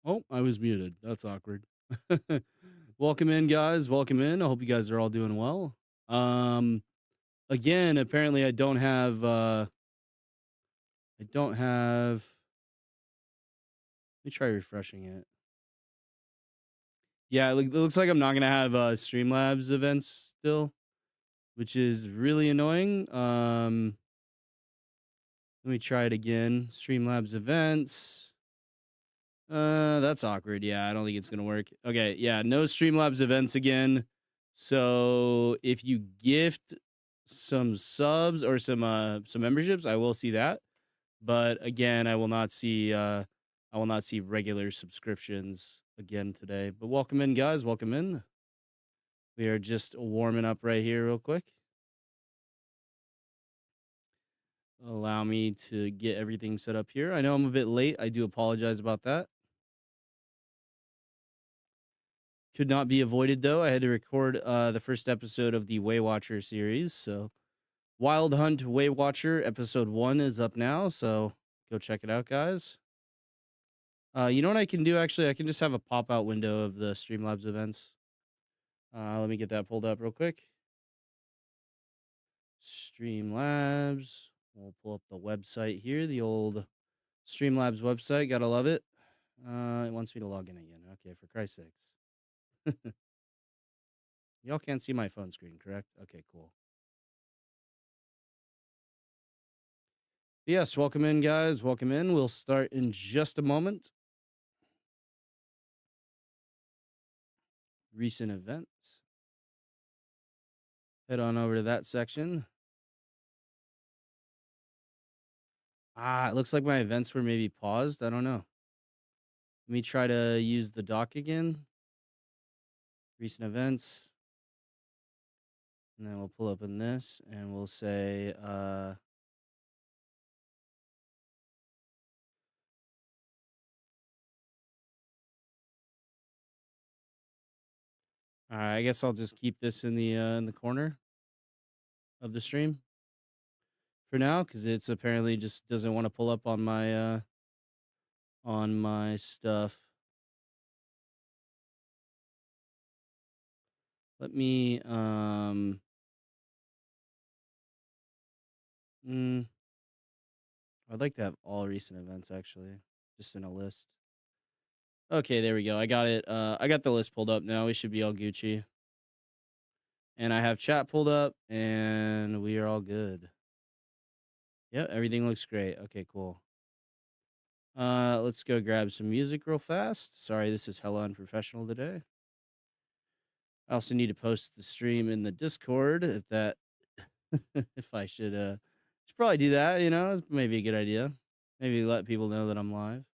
Oh, I was muted. That's awkward. Welcome in, guys. Welcome in. I hope you guys are all doing well. Um, Again, apparently I don't have let me try refreshing it. Yeah, it looks like I'm not gonna have Streamlabs events still, which is really annoying. Let me try it again. Streamlabs events. That's awkward. Yeah, I don't think it's gonna work. Okay, yeah, no Streamlabs events again. So if you gift some subs or some memberships, I will see that. But again, I will not see regular subscriptions again today. But welcome in, guys. Welcome in. We are just warming up right here, real quick. Allow me to get everything set up here. I know I'm a bit late. I do apologize about that. Could not be avoided though. I had to record the first episode of the Way Watcher series. So Wild Hunt Way Watcher episode 1 is up now. So go check it out, guys. You know what I can do actually? I can just have a pop-out window of the Streamlabs events. Let me get that pulled up real quick. Streamlabs. We'll pull up the website here, the old Streamlabs website. Gotta love it. It wants me to log in again. Okay, for Christ's sakes. Y'all can't see my phone screen, correct? Okay, cool. Yes, welcome in, guys. Welcome in. We'll start in just a moment. Recent events. Head on over to that section. It looks like my events were maybe paused. I don't know. Let me try to use the dock again. Recent events. And then we'll pull up in this and we'll say, all right, I guess I'll just keep this in the corner of the stream for now because it's apparently just doesn't want to pull up on my stuff. Let me I'd like to have all recent events actually, just in a list. Okay, there we go. I got it. I got the list pulled up now. We should be all Gucci. And I have chat pulled up and we are all good. Yep, everything looks great. Okay, cool. Let's go grab some music real fast. Sorry, this is hella unprofessional today. I also need to post the stream in the Discord if that if I should probably do that, you know, it's maybe a good idea. Maybe let people know that I'm live.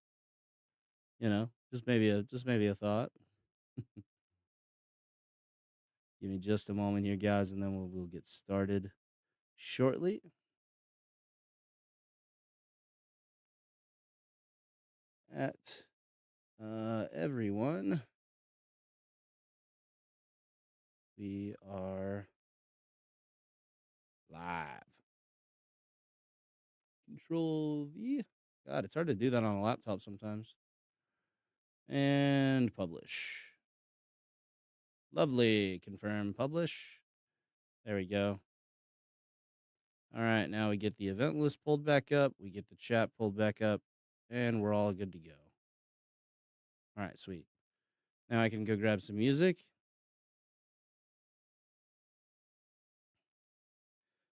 You know, just maybe a thought. Give me just a moment here, guys, and then we'll get started shortly. At everyone, we are live. Control V. God, it's hard to do that on a laptop sometimes. And publish. Lovely. Confirm publish. There we go. All right, now we get the event list pulled back up. We get the chat pulled back up. And we're all good to go. All right, sweet. Now I can go grab some music.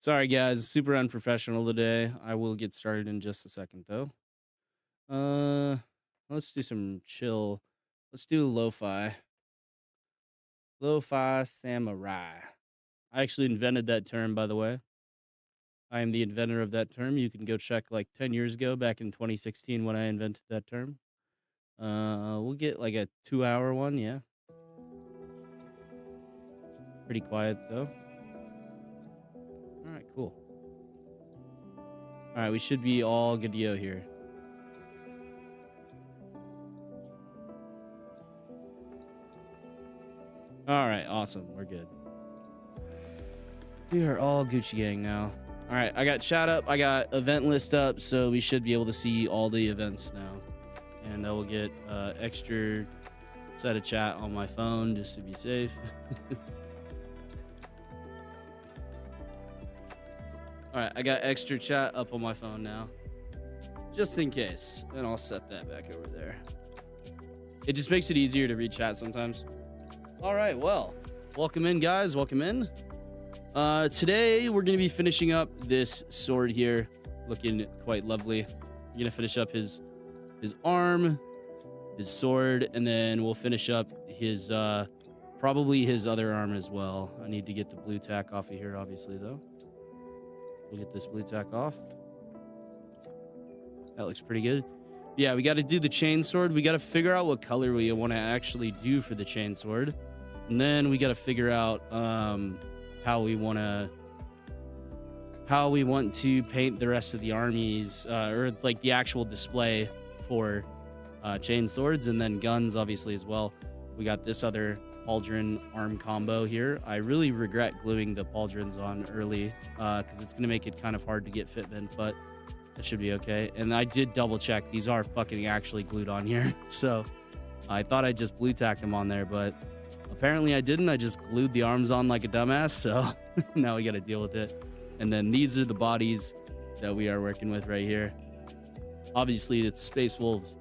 Sorry, guys. Super unprofessional today. I will get started in just a second, though. Let's do some chill. Let's do lo-fi. Lo-fi samurai. I actually invented that term, by the way. I am the inventor of that term. You can go check like 10 years ago, back in 2016 when I invented that term. We'll get like a 2-hour one, yeah. Pretty quiet though. All right, cool. All right, we should be all good to go here. All right, awesome. We're good. We are all Gucci gang now. All right, I got chat up. I got event list up, so we should be able to see all the events now. and I will get extra set of chat on my phone just to be safe. All right, I got extra chat up on my phone now, just in case, and I'll set that back over there. It just makes it easier to read chat sometimes. All right, well, welcome in, guys. Welcome in. Today we're gonna be finishing up this sword here, looking quite lovely. We're gonna finish up his arm, his sword, and then we'll finish up his probably his other arm as well. I need to get the blue tack off of here, obviously, though. We'll get this blue tack off. That looks pretty good. Yeah, we got to do the chain sword. We got to figure out what color we want to actually do for the chain sword, and then we got to figure out how we want to paint the rest of the armies, or like the actual display for chain swords, and then guns obviously as well. We got this other pauldron arm combo here. I really regret gluing the pauldrons on early because it's gonna make it kind of hard to get fitment, but that should be okay. And I did double check, these are fucking actually glued on here. So I thought I just blue tacked them on there, but apparently I didn't. I just glued the arms on like a dumbass, so now we got to deal with it. And then these are the bodies that we are working with right here. Obviously it's Space Wolves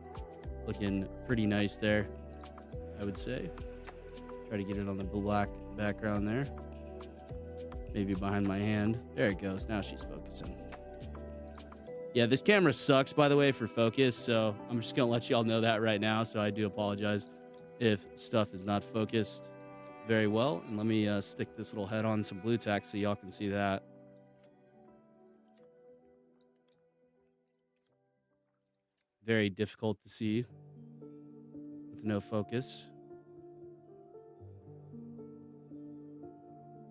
looking pretty nice there, I would say. Try to get it on the black background there, maybe behind my hand. There it goes. Now she's focusing. Yeah, this camera sucks, by the way, for focus, so I'm just gonna let y'all know that right now. So I do apologize if stuff is not focused very well. And let me stick this little head on some blue tack so y'all can see that. Very difficult to see with no focus.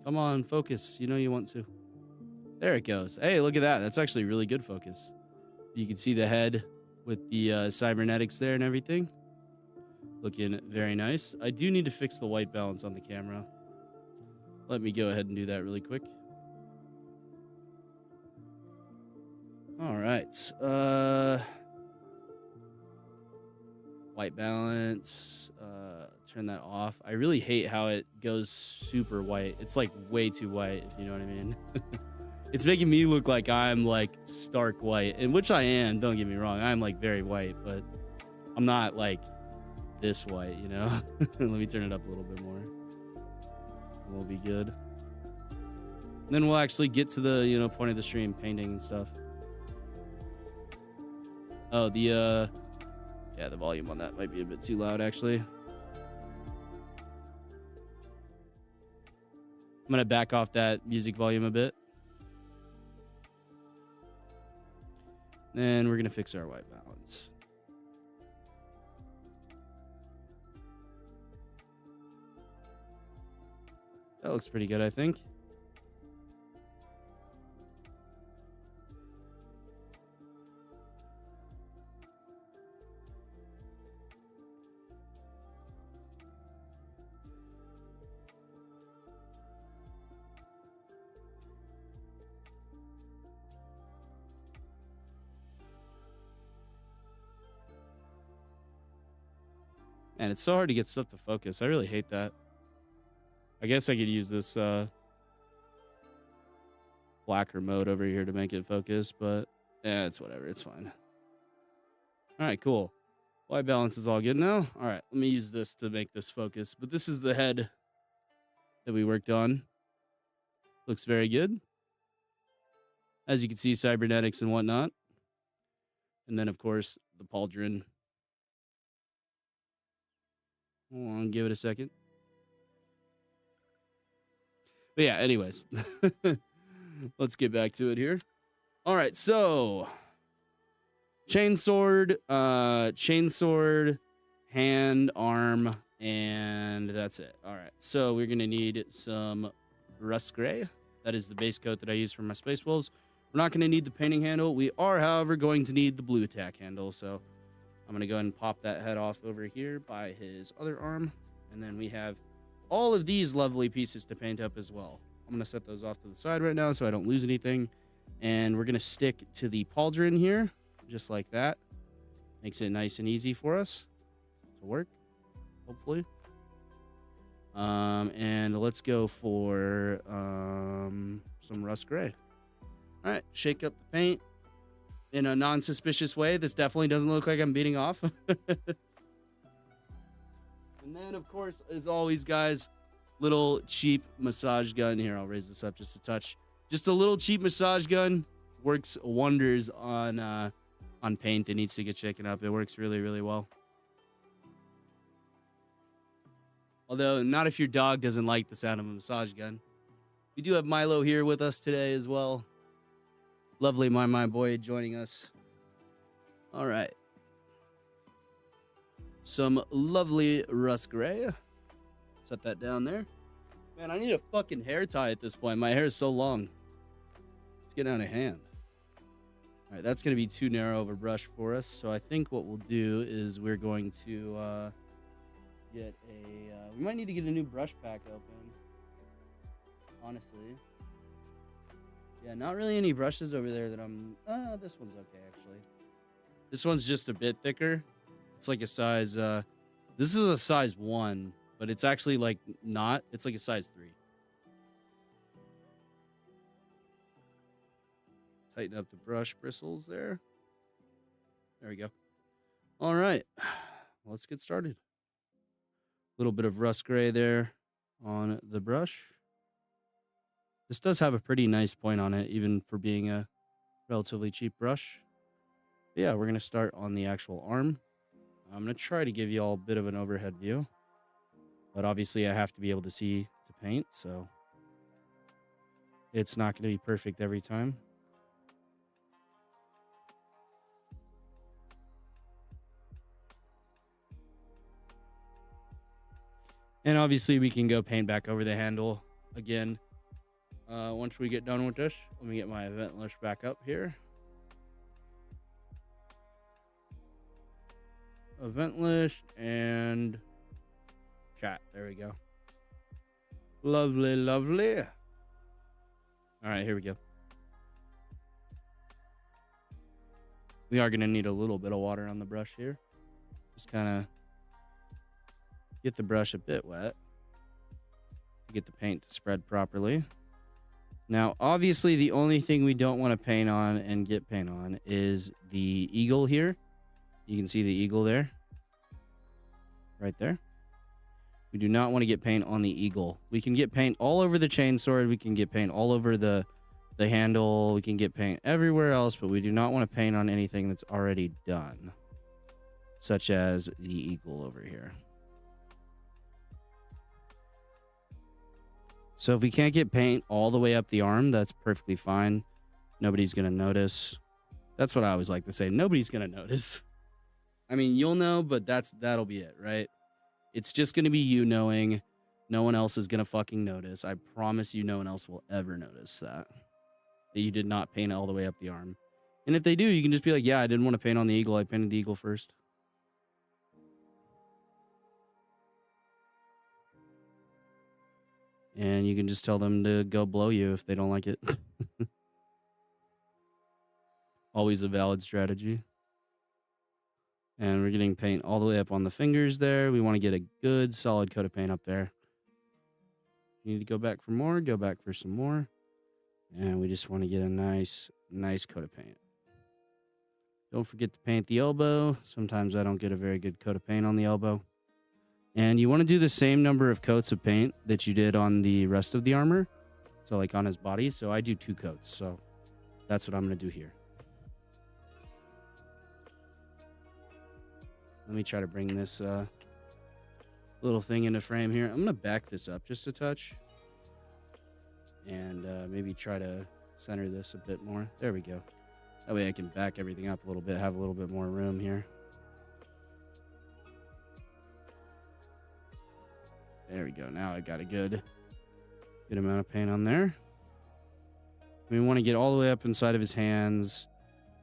Come on, focus. You know you want to. There it goes. Hey, look at that. That's actually really good focus. You can see the head with the cybernetics there and everything. Looking very nice. I do need to fix the white balance on the camera. Let me go ahead and do that really quick. All right. White balance. Turn that off. I really hate how it goes super white. It's like way too white, if you know what I mean. It's making me look like I'm like stark white, and which I am, don't get me wrong. I'm like very white, but I'm not like this white, you know? Let me turn it up a little bit more. We'll be good. And then we'll actually get to the, you know, point of the stream, painting and stuff. Oh, yeah, the volume on that might be a bit too loud, actually. I'm gonna back off that music volume a bit. Then we're gonna fix our white balance. That looks pretty good, I think. And it's so hard to get stuff to focus. I really hate that. I guess I could use this blacker mode over here to make it focus, but yeah, it's whatever. It's fine. All right, cool. White balance is all good now. All right, let me use this to make this focus. But this is the head that we worked on. Looks very good. As you can see, cybernetics and whatnot. And then, of course, the pauldron. Hold on, give it a second. But yeah, anyways. Let's get back to it here. All right, so chainsword, hand, arm, and that's it. All right, so we're gonna need some rust gray. That is the base coat that I use for my Space Wolves. We're not gonna need the painting handle. We are, however, going to need the blue tack handle. So I'm gonna go ahead and pop that head off over here by his other arm, and then we have all of these lovely pieces to paint up as well. I'm gonna set those off to the side right now so I don't lose anything. And we're gonna stick to the pauldron here, just like that. Makes it nice and easy for us to work, hopefully. And let's go for some rust gray. All right, shake up the paint in a non-suspicious way. This definitely doesn't look like I'm beating off. And then, of course, as always, guys, little cheap massage gun. Here, I'll raise this up just a touch. Just a little cheap massage gun works wonders on paint that needs to get shaken up. It works really, really well. Although, not if your dog doesn't like the sound of a massage gun. We do have Milo here with us today as well. Lovely my boy joining us. All right. Some lovely rust gray. Set that down there. Man, I need a fucking hair tie at this point. My hair is so long. It's getting out of hand. All right, that's going to be too narrow of a brush for us. So I think what we'll do is we're going to get a... we might need to get a new brush pack open. Honestly. Yeah, not really any brushes over there that I'm... this one's okay, actually. This one's just a bit thicker. It's like a size... this is a size 1, but it's actually, like, not. It's like a size 3. Tighten up the brush bristles there. There we go. All right. Let's get started. A little bit of rust gray there on the brush. This does have a pretty nice point on it, even for being a relatively cheap brush. But yeah, we're going to start on the actual arm. I'm going to try to give you all a bit of an overhead view. But obviously, I have to be able to see to paint, so it's not going to be perfect every time. And obviously, we can go paint back over the handle again. Once we get done with this, let me get my event list back up here. Event list and chat. There we go. Lovely, lovely. All right, here we go. We are going to need a little bit of water on the brush here. Just kind of get the brush a bit wet to get the paint to spread properly. Now, obviously, the only thing we don't want to paint on and get paint on is the eagle here. You can see the eagle there. Right there. We do not want to get paint on the eagle. We can get paint all over the chainsword. We can get paint all over the handle. We can get paint everywhere else, but we do not want to paint on anything that's already done. Such as the eagle over here. So if we can't get paint all the way up the arm, that's perfectly fine. Nobody's going to notice. That's what I always like to say. Nobody's going to notice. I mean, you'll know, but that'll be it, right? It's just going to be you knowing. No one else is going to fucking notice. I promise you no one else will ever notice that you did not paint all the way up the arm. And if they do, you can just be like, yeah, I didn't want to paint on the eagle. I painted the eagle first. And you can just tell them to go blow you if they don't like it. Always a valid strategy. And we're getting paint all the way up on the fingers there. We want to get a good solid coat of paint up there. You need to go back for more. Go back for some more. And we just want to get a nice coat of paint. Don't forget to paint the elbow. Sometimes I don't get a very good coat of paint on the elbow. And you want to do the same number of coats of paint that you did on the rest of the armor. So like on his body. So I do 2 coats. So that's what I'm going to do here. Let me try to bring this little thing into frame here. I'm going to back this up just a touch. And maybe try to center this a bit more. There we go. That way I can back everything up a little bit. Have a little bit more room here. There we go. Now I got a good amount of paint on there. We want to get all the way up inside of his hands.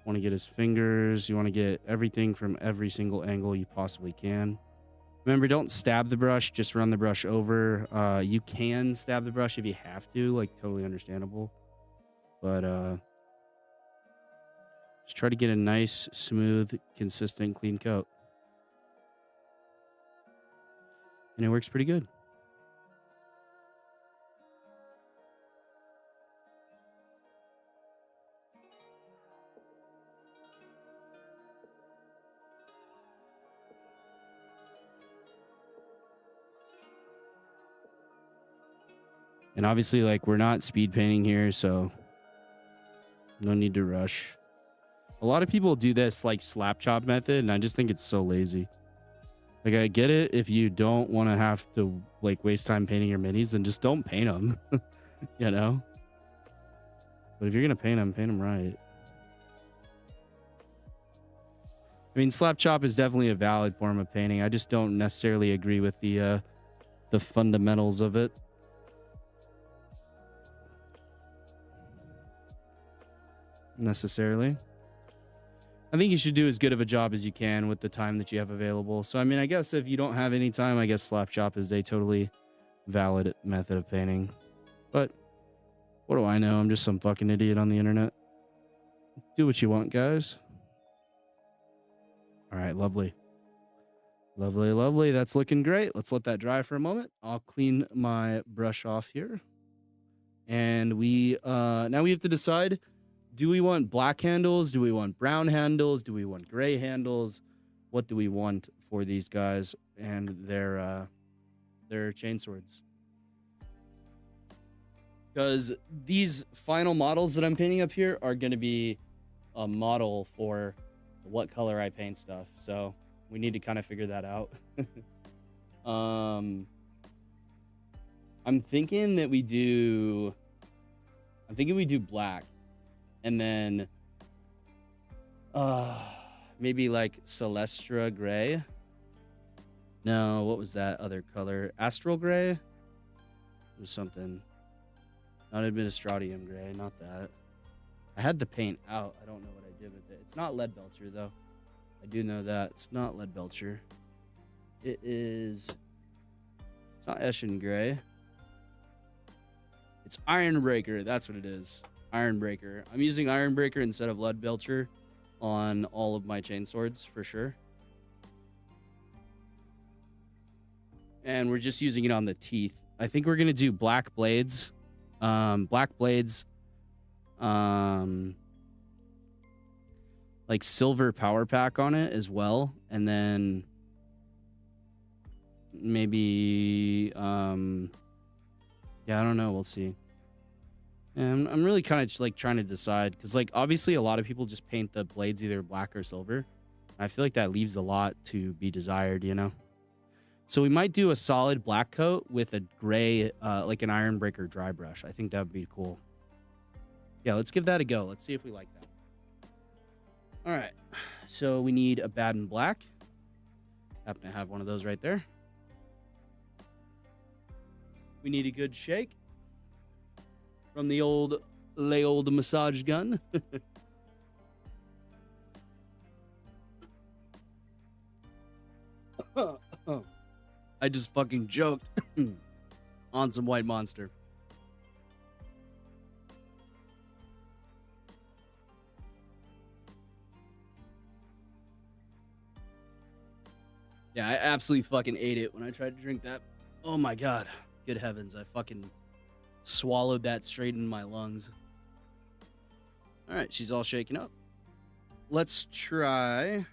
Want to get his fingers. You want to get everything from every single angle you possibly can. Remember, don't stab the brush. Just run the brush over. You can stab the brush if you have to. Like, totally understandable. But just try to get a nice, smooth, consistent, clean coat. And it works pretty good. And obviously, like, we're not speed painting here, so no need to rush. A lot of people do this, like, slap chop method, and I just think it's so lazy. Like, I get it if you don't want to have to, like, waste time painting your minis, then just don't paint them, you know? But if you're going to paint them right. I mean, slap chop is definitely a valid form of painting. I just don't necessarily agree with the fundamentals of it. Necessarily. I think you should do as good of a job as you can with the time that you have available. So, I mean, I guess if you don't have any time, I guess slap chop is a totally valid method of painting. But what do I know? I'm just some fucking idiot on the internet. Do what you want, guys. All right, lovely. Lovely, lovely. That's looking great. Let's let that dry for a moment. I'll clean my brush off here. And we now we have to decide, do we want black handles? Do we want brown handles? Do we want gray handles? What do we want for these guys and their chainswords? Because these final models that I'm painting up here are going to be a model for what color I paint stuff. So we need to kind of figure that out. I'm thinking that we do... I'm thinking we do black. And then... maybe like Celestra gray. No, what was that other color? Astral gray? It was something. Not Administratium gray, not that. I had the paint out. I don't know what I did with it. It's not Lead Belcher, though. I do know that. It's not Lead Belcher. It is... It's not Eshin gray. It's Ironbreaker. That's what it is. Ironbreaker. I'm using Ironbreaker instead of Lead Belcher on all of my chainswords, for sure. And we're just using it on the teeth. I think we're going to do black blades. Black blades. Like silver power pack on it as well. And then maybe, yeah, I don't know. We'll see. And I'm really kind of just like trying to decide, because like obviously a lot of people just paint the blades either black or silver. I feel like that leaves a lot to be desired, you know? So we might do a solid black coat with a gray, like an Ironbreaker dry brush. I think that would be cool. Yeah, let's give that a go. Let's see if we like that. All right. So we need a Baden black. Happen to have one of those right there. We need a good shake from the old massage gun. I just fucking joked on some White Monster. Yeah, I absolutely fucking ate it when I tried to drink that. Oh my god. Good heavens, I fucking swallowed that straight in my lungs. All right, she's all shaken up. Let's try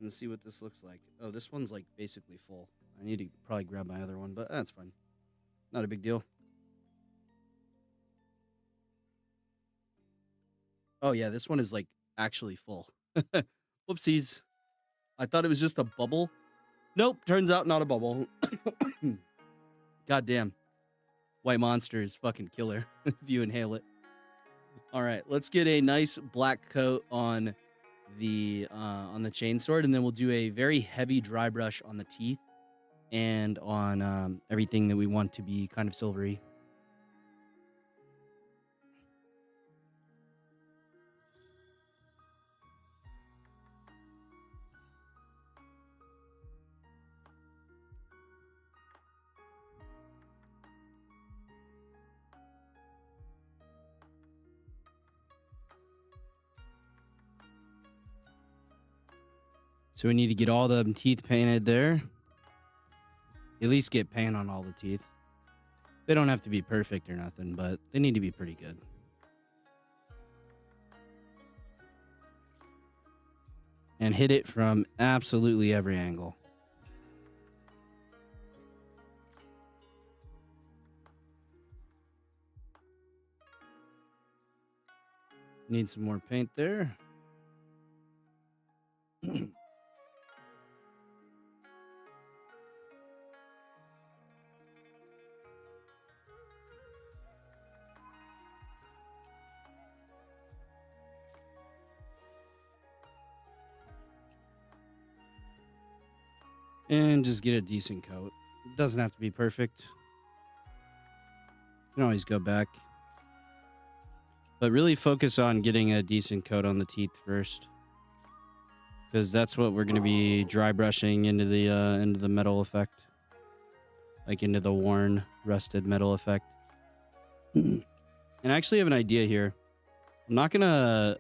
and see what this looks like. Oh, this one's like basically full. I need to probably grab my other one, but that's fine. Not a big deal. Oh yeah, this one is like actually full. Whoopsies. I thought it was just a bubble. Nope, turns out not a bubble. God damn. White Monster is fucking killer if you inhale it. All right, let's get a nice black coat on the chainsword, and then we'll do a very heavy dry brush on the teeth and on everything that we want to be kind of silvery. So we need to get all the teeth painted there. At least get paint on all the teeth. They don't have to be perfect or nothing, but they need to be pretty good. And hit it from absolutely every angle. Need some more paint there. And just get a decent coat. It doesn't have to be perfect. You can always go back. But really focus on getting a decent coat on the teeth first. Because that's what we're going to be dry brushing into the metal effect. Like into the worn, rusted metal effect. And I actually have an idea here. I'm not gonna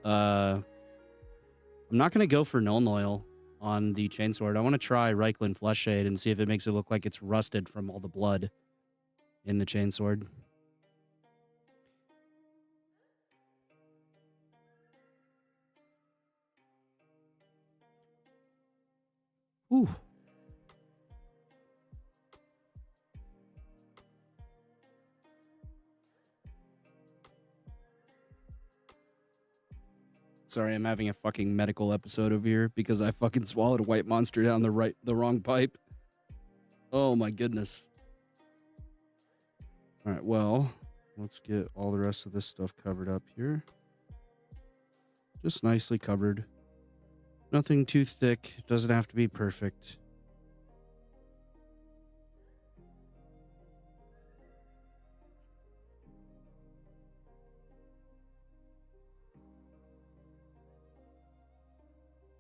go for Nuln Oil on the chainsword. I want to try Reikland Flesh Shade and see if it makes it look like it's rusted from all the blood in the chainsword. Ooh. Sorry, I'm having a fucking medical episode over here because I fucking swallowed a white monster down the wrong pipe. Oh my goodness. All right, well, let's get all the rest of this stuff covered up here. Just nicely covered. Nothing too thick. Doesn't have to be perfect.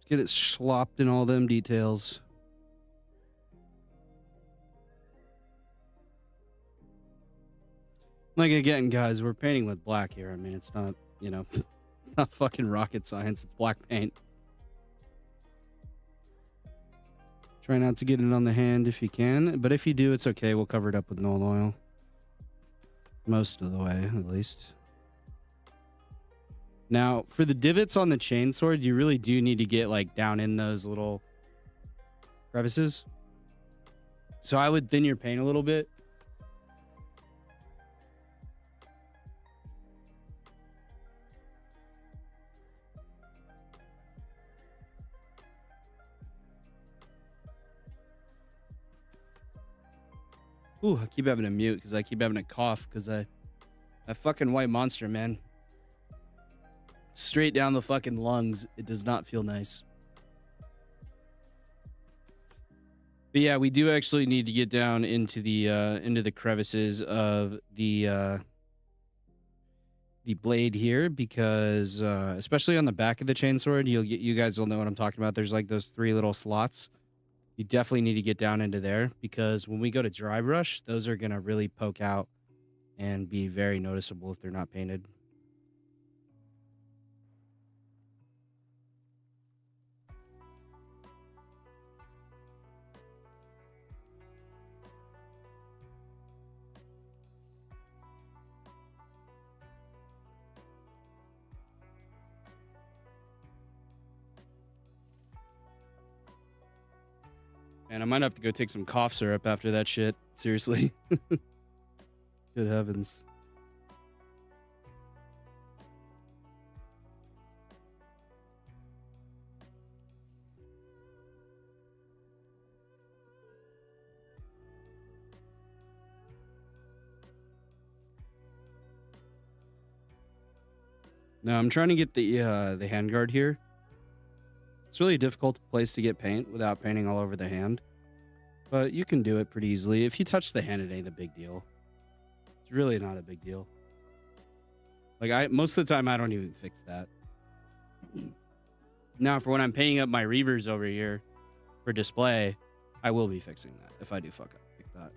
Get it slopped in all them details. Like, again, guys, we're painting with black here. I mean, it's not, you know, it's not fucking rocket science. It's black paint. Try not to get it on the hand if you can. But if you do, it's okay. We'll cover it up with Nuln Oil. Most of the way, at least. Now, for the divots on the chainsword, you really do need to get, like, down in those little crevices. So I would thin your paint a little bit. Ooh, I keep having to mute because I keep having a cough because that fucking white monster, man. Straight down the fucking lungs. It does not feel nice. But yeah, we do actually need to get down into the crevices of the blade here because especially on the back of the chainsword, you guys will know what I'm talking about. There's like those 3 little slots. You definitely need to get down into there because when we go to dry brush, those are gonna really poke out and be very noticeable if they're not painted. And I might have to go take some cough syrup after that shit. Seriously. Good heavens. Now I'm trying to get the handguard here. It's really a difficult place to get paint without painting all over the hand. But you can do it pretty easily. If you touch the hand, it ain't a big deal. It's really not a big deal. Like, most of the time, I don't even fix that. Now, for when I'm painting up my Reavers over here for display, I will be fixing that if I do fuck up like that.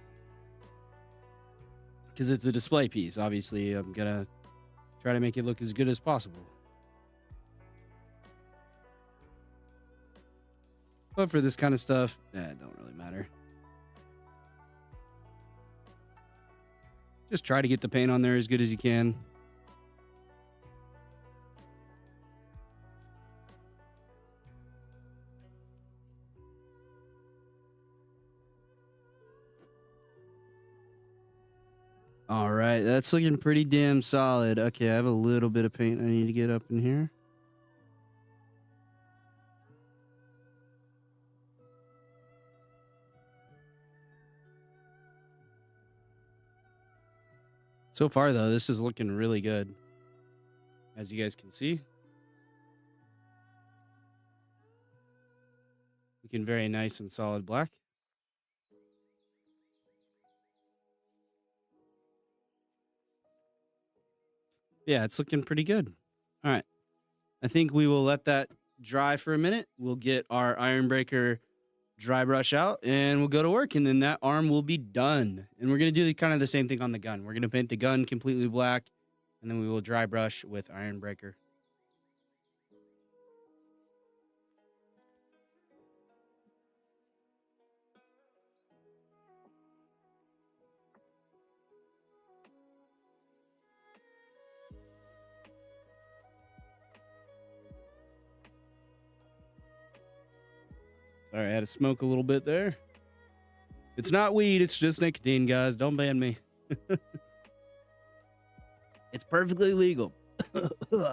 Because it's a display piece. Obviously, I'm going to try to make it look as good as possible. But for this kind of stuff, it don't really matter. Just try to get the paint on there as good as you can. All right, that's looking pretty damn solid. Okay, I have a little bit of paint I need to get up in here. So far, though, this is looking really good. As you guys can see. Looking very nice and solid black. Yeah, it's looking pretty good. All right. I think we will let that dry for a minute. We'll get our iron breaker dry brush out and we'll go to work, and then that arm will be done. And we're going to do kind of the same thing on the gun. We're going to paint the gun completely black, and then we will dry brush with iron breaker. All right, I had to smoke a little bit there. It's not weed, it's just nicotine, guys. Don't ban me. It's perfectly legal.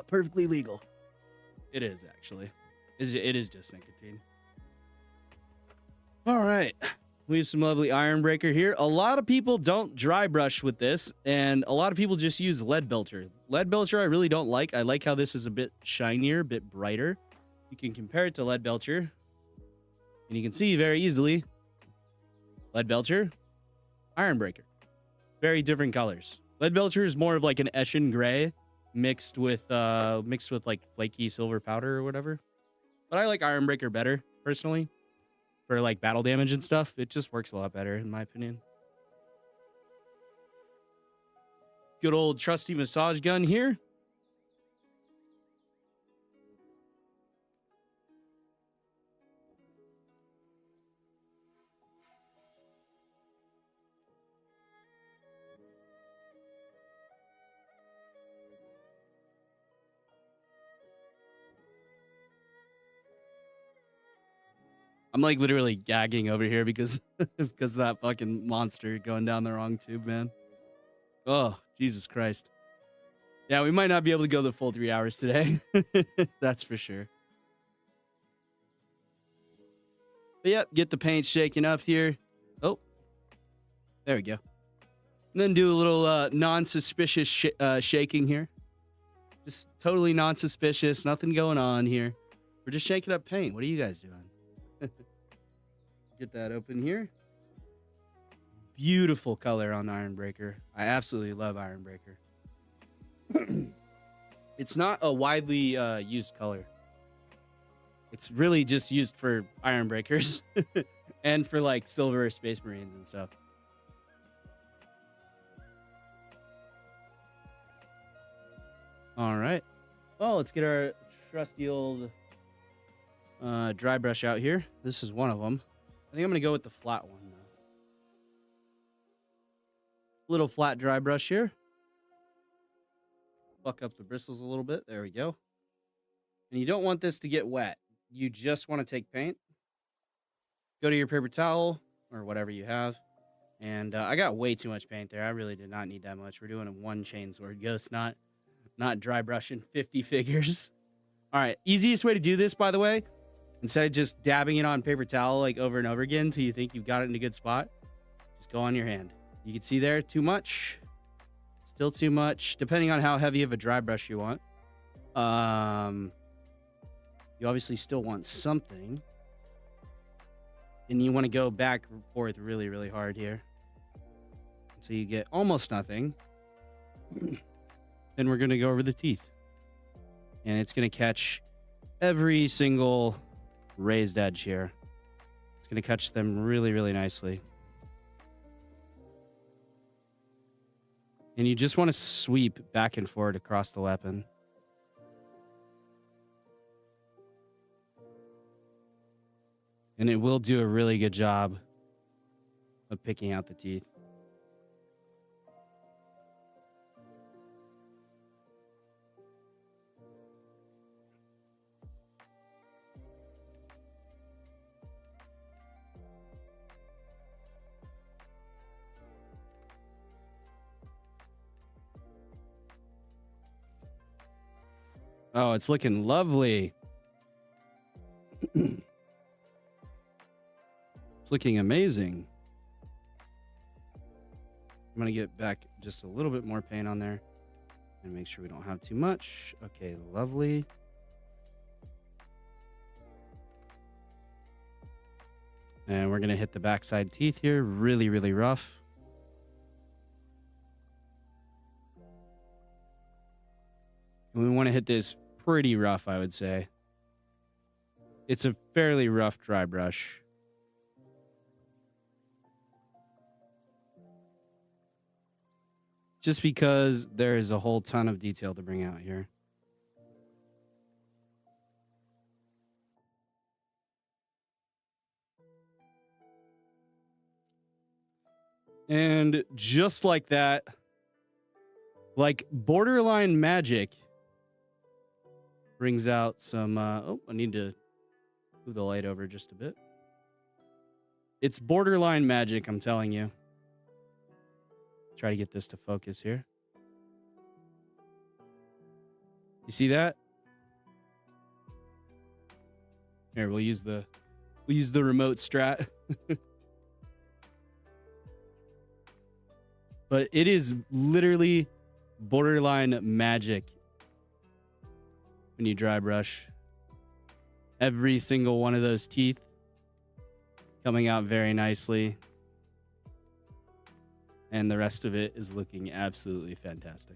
Perfectly legal. It is, actually. It is just nicotine. All right. We have some lovely iron breaker here. A lot of people don't dry brush with this, and a lot of people just use lead belcher. Lead belcher I really don't like. I like how this is a bit shinier, a bit brighter. You can compare it to lead belcher, and you can see very easily lead belcher, iron breaker. Very different colors. Lead belcher is more of like an Eshin gray mixed with like flaky silver powder or whatever. But I like iron breaker better, personally. For like battle damage and stuff, it just works a lot better in my opinion. Good old trusty massage gun here. I'm like literally gagging over here because because of that fucking monster going down the wrong tube, man. Oh, Jesus Christ. Yeah, we might not be able to go the full 3 hours today. That's for sure. But yep, get the paint shaking up here. Oh, there we go. And then do a little non-suspicious shaking here. Just totally non-suspicious. Nothing going on here. We're just shaking up paint. What are you guys doing? Get that open here. Beautiful color on Iron Breaker. I absolutely love Iron Breaker. It's not a widely used color. It's really just used for Iron Breakers and for like Silver Space Marines and stuff. All right. Well, let's get our trusty old dry brush out here. This is one of them. I think I'm going to go with the flat one, though. Little flat dry brush here. Buck up the bristles a little bit. There we go. And you don't want this to get wet. You just want to take paint. Go to your paper towel or whatever you have. And I got way too much paint there. I really did not need that much. We're doing a one chainsword ghost, not dry brushing 50 figures. All right. Easiest way to do this, by the way, instead of just dabbing it on paper towel like over and over again until you think you've got it in a good spot, just go on your hand. You can see there, too much. Still too much, depending on how heavy of a dry brush you want. You obviously still want something. And you want to go back and forth really, really hard here. So you get almost nothing. Then we're going to go over the teeth. And it's going to catch every single raised edge here. It's going to catch them really, really nicely. And you just want to sweep back and forth across the weapon. And it will do a really good job of picking out the teeth. Oh, it's looking lovely. It's looking amazing. I'm going to get back just a little bit more paint on there and make sure we don't have too much. Okay, lovely. And we're going to hit the backside teeth here. Really, really rough. And we want to hit this pretty rough, I would say. It's a fairly rough dry brush. Just because there is a whole ton of detail to bring out here. And just like that, like borderline magic, brings out some, oh, I need to move the light over just a bit. It's borderline magic, I'm telling you. Try to get this to focus here. You see that? Here, we'll use the remote strat. But it is literally borderline magic when you dry brush. Every single one of those teeth coming out very nicely. And the rest of it is looking absolutely fantastic.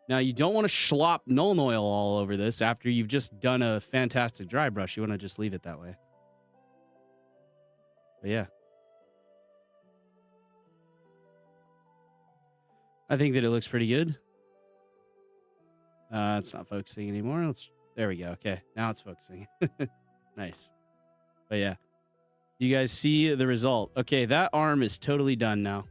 Now, you don't want to slop Nuln Oil all over this after you've just done a fantastic dry brush. You want to just leave it that way. But yeah. I think that it looks pretty good. It's not focusing anymore. There we go. Okay, now it's focusing. Nice. But yeah. You guys see the result. Okay, that arm is totally done now.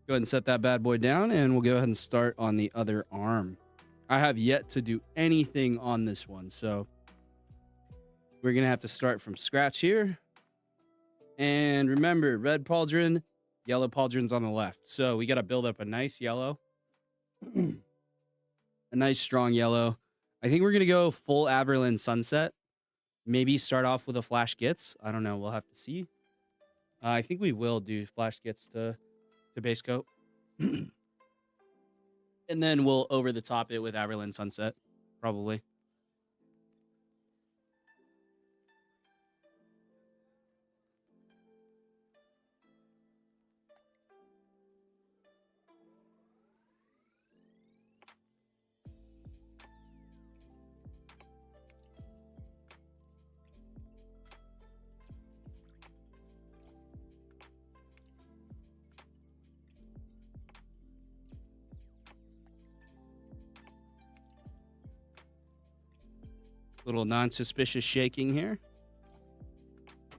Go ahead and set that bad boy down, and we'll go ahead and start on the other arm. I have yet to do anything on this one, so we're going to have to start from scratch here. And remember, red pauldron, yellow pauldron's on the left. So we got to build up a nice yellow. A nice strong yellow. I think we're going to go full Averlin Sunset. Maybe start off with a Flash Gits. I don't know. We'll have to see. I think we will do Flash Gits to base coat. And then we'll over the top it with Averlin Sunset, probably. Little non-suspicious shaking here.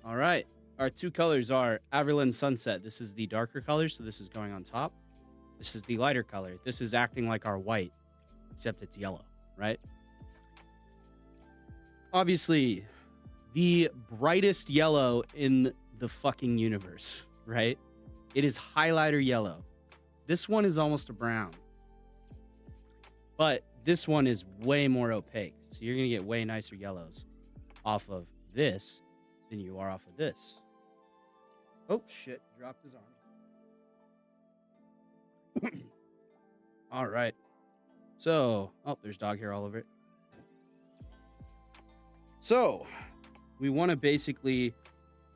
All right. Our two colors are Averlin Sunset. This is the darker color, so this is going on top. This is the lighter color. This is acting like our white, except it's yellow, right? Obviously, the brightest yellow in the fucking universe, right? It is highlighter yellow. This one is almost a brown. But this one is way more opaque. So you're going to get way nicer yellows off of this than you are off of this. Oh, shit. Dropped his arm. All right. So, oh, there's dog hair all over it. So, we want to basically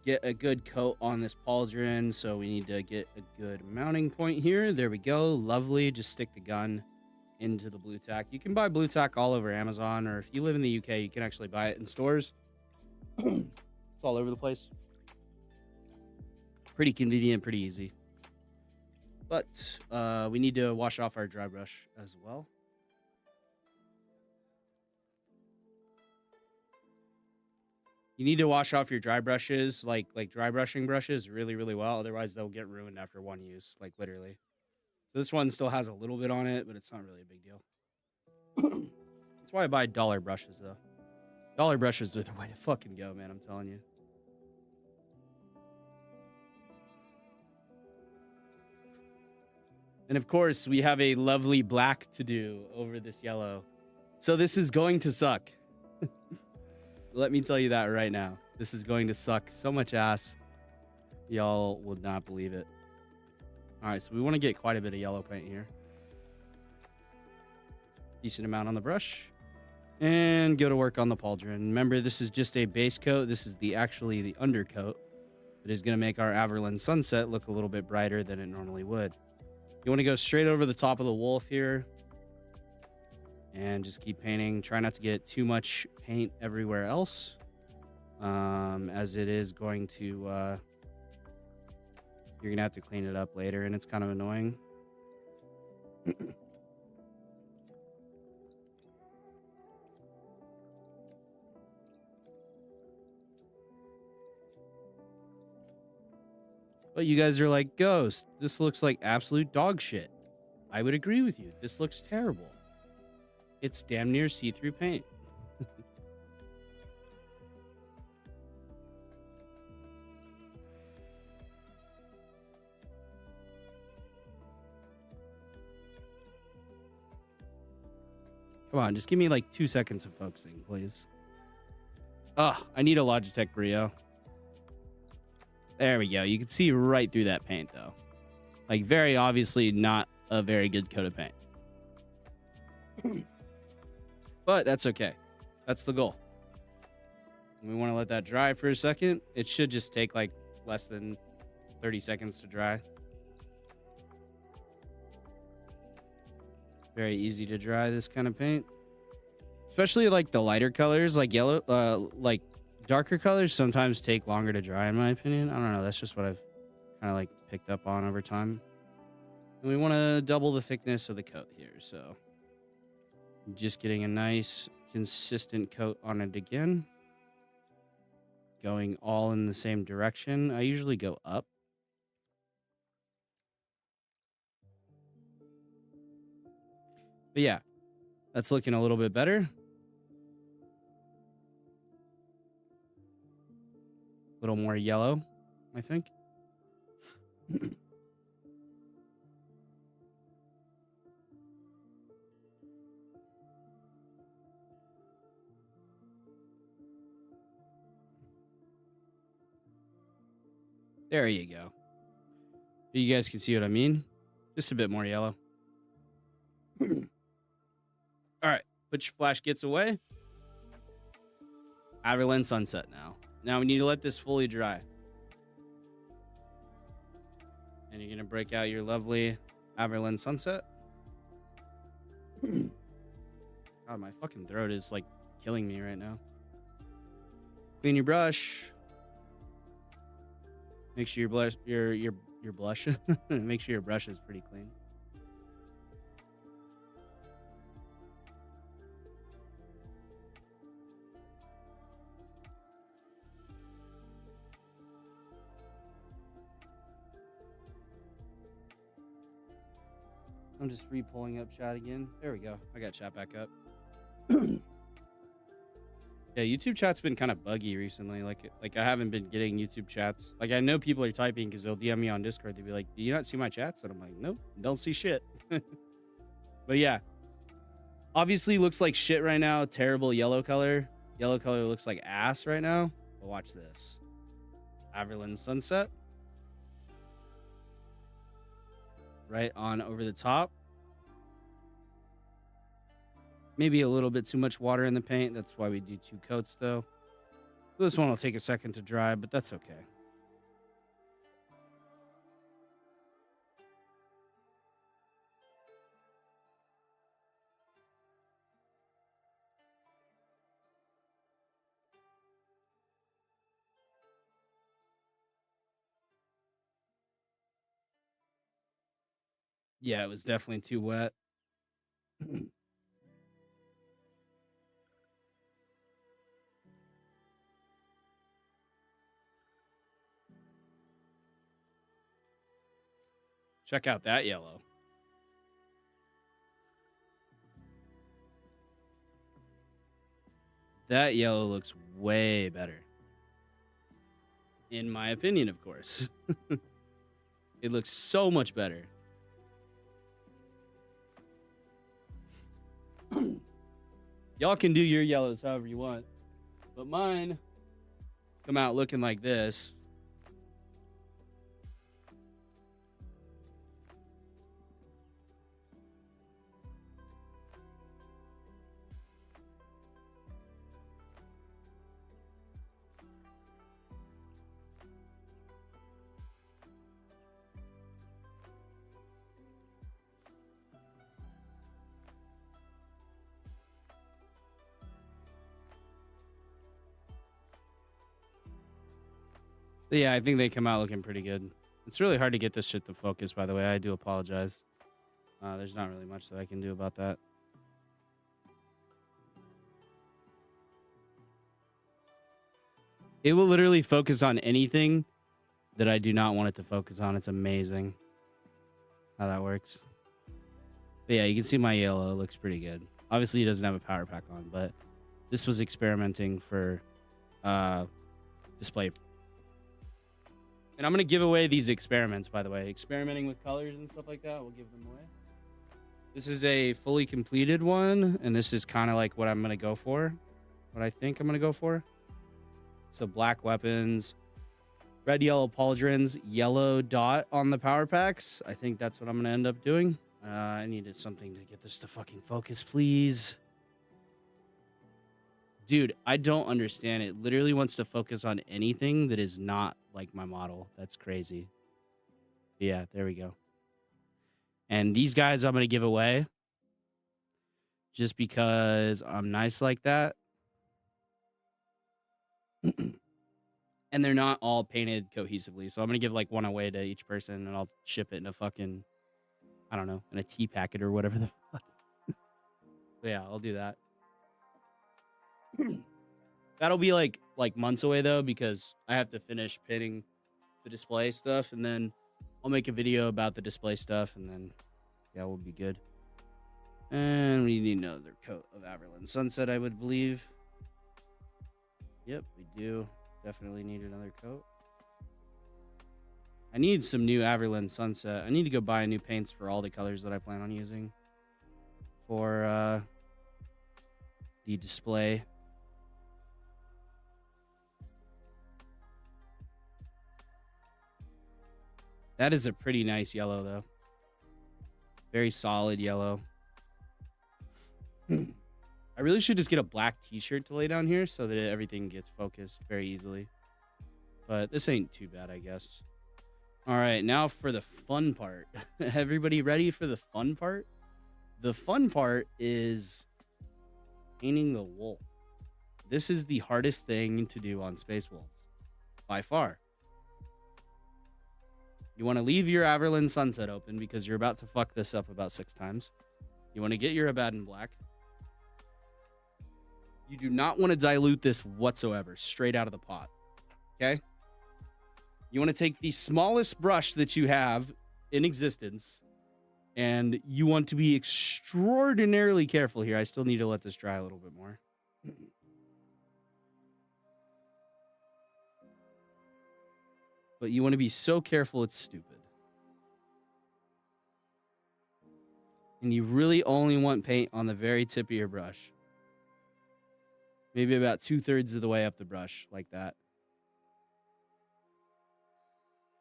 get a good coat on this pauldron. So we need to get a good mounting point here. There we go. Lovely. Just stick the gun into the blue tack. You can buy blue tack all over Amazon, or if you live in the UK, you can actually buy it in stores. It's all over the place. Pretty convenient, pretty easy. But we need to wash off our dry brush as well. You need to wash off your dry brushes, like dry brushing brushes, really, really well. Otherwise, they'll get ruined after one use, like literally. So this one still has a little bit on it, but it's not really a big deal. That's why I buy dollar brushes, though. Dollar brushes are the way to fucking go, man. I'm telling you. And of course, we have a lovely black to do over this yellow. So this is going to suck. Let me tell you that right now. This is going to suck so much ass. Y'all would not believe it. All right, so we want to get quite a bit of yellow paint here. Decent amount on the brush. And go to work on the pauldron. Remember, this is just a base coat. This is actually the undercoat that is going to make our Averland Sunset look a little bit brighter than it normally would. You want to go straight over the top of the wolf here. And just keep painting. Try not to get too much paint everywhere else. As it is going to... you're going to have to clean it up later, and it's kind of annoying. But you guys are like, Ghost, this looks like absolute dog shit. I would agree with you. This looks terrible. It's damn near see-through paint. Come on, just give me like 2 seconds of focusing, please. Ugh, I need a Logitech Brio. There we go. You can see right through that paint, though. Like, very obviously not a very good coat of paint. But that's okay. That's the goal. We want to let that dry for a second. It should just take like less than 30 seconds to dry. Very easy to dry this kind of paint. Especially like the lighter colors, like yellow, like darker colors sometimes take longer to dry, in my opinion. I don't know. That's just what I've kind of like picked up on over time. And we want to double the thickness of the coat here. So just getting a nice consistent coat on it again. Going all in the same direction. I usually go up. But yeah, that's looking a little bit better. A little more yellow, I think. There you go. You guys can see what I mean. Just a bit more yellow. All right, put your flash kits away. Averland Sunset now. Now we need to let this fully dry. And you're going to break out your lovely Averland Sunset. God, my fucking throat is like killing me right now. Clean your brush. Make sure your blush make sure your brush is pretty clean. I'm just re-pulling up chat again. There we go. I got chat back up. Yeah, YouTube chat's been kind of buggy recently. Like I haven't been getting YouTube chats. Like, I know people are typing because they'll DM me on Discord. They'll be like, "Do you not see my chats?" And I'm like, "Nope, don't see shit." But yeah, obviously looks like shit right now. Terrible yellow color. Yellow color looks like ass right now. But watch this. Averland Sunset. Right on over the top. Maybe a little bit too much water in the paint. That's why we do 2 coats, though. This one will take a second to dry, but that's okay. Yeah, it was definitely too wet. Check out that yellow. That yellow looks way better. In my opinion, of course. It looks so much better. Y'all can do your yellows however you want. But mine come out looking like this. But yeah, I think they come out looking pretty good. It's really hard to get this shit to focus, by the way. I do apologize. There's not really much that I can do about that. It will literally focus on anything that I do not want it to focus on. It's amazing how that works. But yeah, you can see my yellow looks pretty good. Obviously, it doesn't have a power pack on, but this was experimenting for display. And I'm going to give away these experiments, by the way. Experimenting with colors and stuff like that, we'll give them away. This is a fully completed one, and this is kind of like what I'm going to go for. What I think I'm going to go for. So black weapons, red, yellow pauldrons, yellow dot on the power packs. I think that's what I'm going to end up doing. I needed something to get this to fucking focus, please. Dude, I don't understand. It literally wants to focus on anything that is not like my model. That's crazy. Yeah, there we go. And these guys I'm going to give away just because I'm nice like that. And they're not all painted cohesively. So I'm going to give like one away to each person and I'll ship it in a fucking, I don't know, in a tea packet or whatever the fuck. Yeah, I'll do that. That'll be like months away though, because I have to finish painting the display stuff and then I'll make a video about the display stuff and then yeah, we'll be good. And we need another coat of Averland Sunset, I would believe. Yep, we do. Definitely need another coat. I need some new Averland Sunset. I need to go buy new paints for all the colors that I plan on using for the display. That is a pretty nice yellow, though. Very solid yellow. I really should just get a black t-shirt to lay down here so that everything gets focused very easily. But this ain't too bad, I guess. All right, now for the fun part. Everybody ready for the fun part? The fun part is painting the wolf. This is the hardest thing to do on Space Wolves, by far. You want to leave your Averland Sunset open because you're about to fuck this up about 6 times. You want to get your Abaddon Black. You do not want to dilute this whatsoever, straight out of the pot. Okay? You want to take the smallest brush that you have in existence, and you want to be extraordinarily careful here. I still need to let this dry a little bit more. But you want to be so careful it's stupid. And you really only want paint on the very tip of your brush. Maybe about 2/3 of the way up the brush, like that.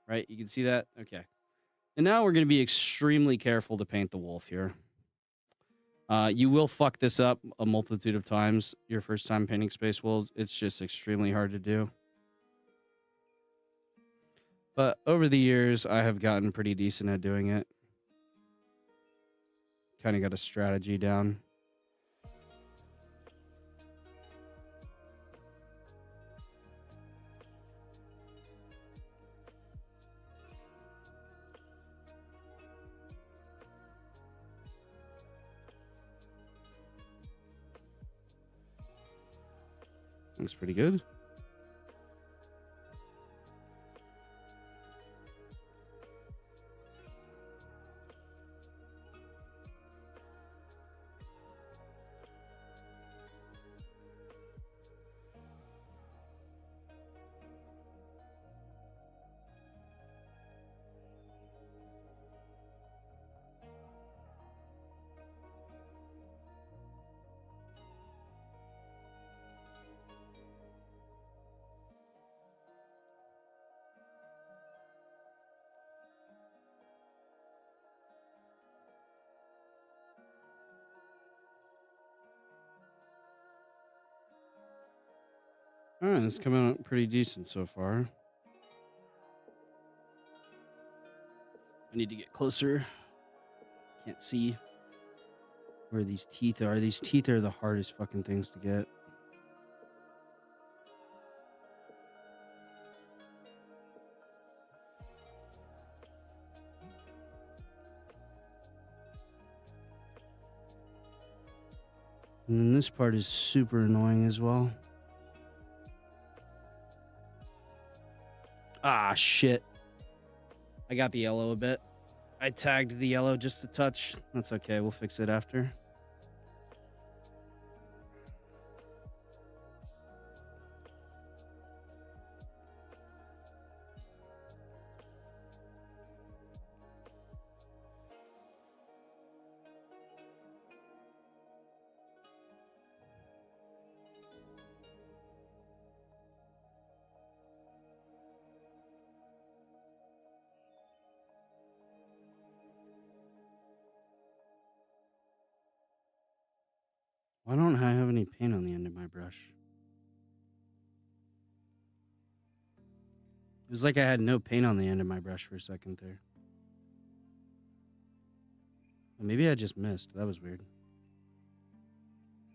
Right? You can see that? Okay. And now we're going to be extremely careful to paint the wolf here. You will fuck this up a multitude of times your first time painting Space Wolves. It's just extremely hard to do. But over the years, I have gotten pretty decent at doing it. Kind of got a strategy down. Looks pretty good. All right, it's coming out pretty decent so far. I need to get closer. Can't see where these teeth are. These teeth are the hardest fucking things to get. And then this part is super annoying as well. Ah, shit. I got the yellow a bit. I tagged the yellow just a touch. That's okay. We'll fix it after. Why don't I have any paint on the end of my brush? It was like I had no paint on the end of my brush for a second there. Maybe I just missed. That was weird.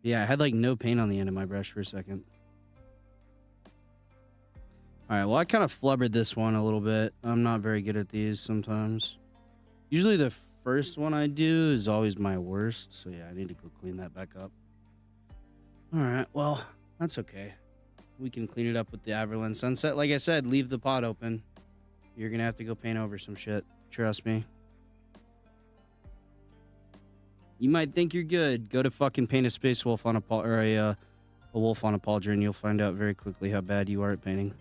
Yeah, I had like no paint on the end of my brush for a second. All right, well, I kind of flubbered this one a little bit. I'm not very good at these sometimes. Usually the first one I do is always my worst. So yeah, I need to go clean that back up. All right, well, that's okay. We can clean it up with the Averland Sunset. Like I said, leave the pot open. You're going to have to go paint over some shit. Trust me. You might think you're good. Go to fucking paint a space wolf on a wolf on a pauldron. You'll find out very quickly how bad you are at painting.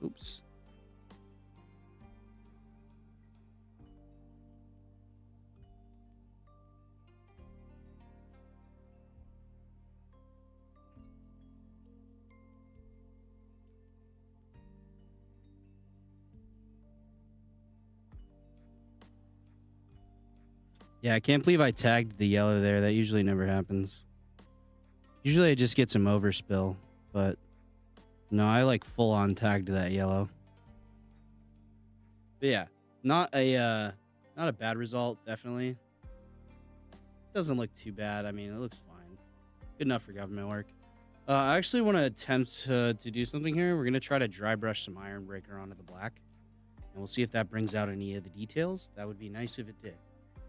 Oops. Yeah, I can't believe I tagged the yellow there. That usually never happens. Usually it just gets some overspill, but no, I like full on tagged that yellow. But yeah, not a bad result, definitely. Doesn't look too bad. I mean, it looks fine. Good enough for government work. I actually want to attempt to do something here. We're going to try to dry brush some iron breaker onto the black. And we'll see if that brings out any of the details. That would be nice if it did.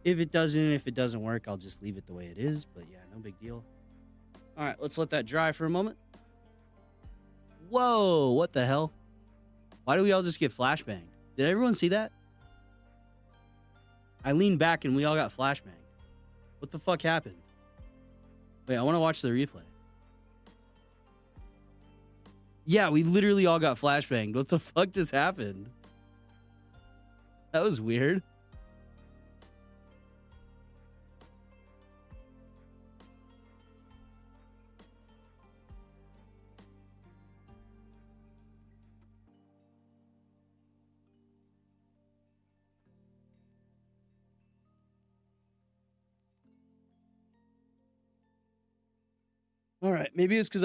If it doesn't work, I'll just leave it the way it is. But yeah, no big deal. All right, let's let that dry for a moment. Whoa, what the hell? Why do we all just get flashbanged? Did everyone see that? I leaned back and we all got flashbanged. What the fuck happened? Wait, I want to watch the replay. Yeah, we literally all got flashbanged. What the fuck just happened? That was weird. All right, maybe it's because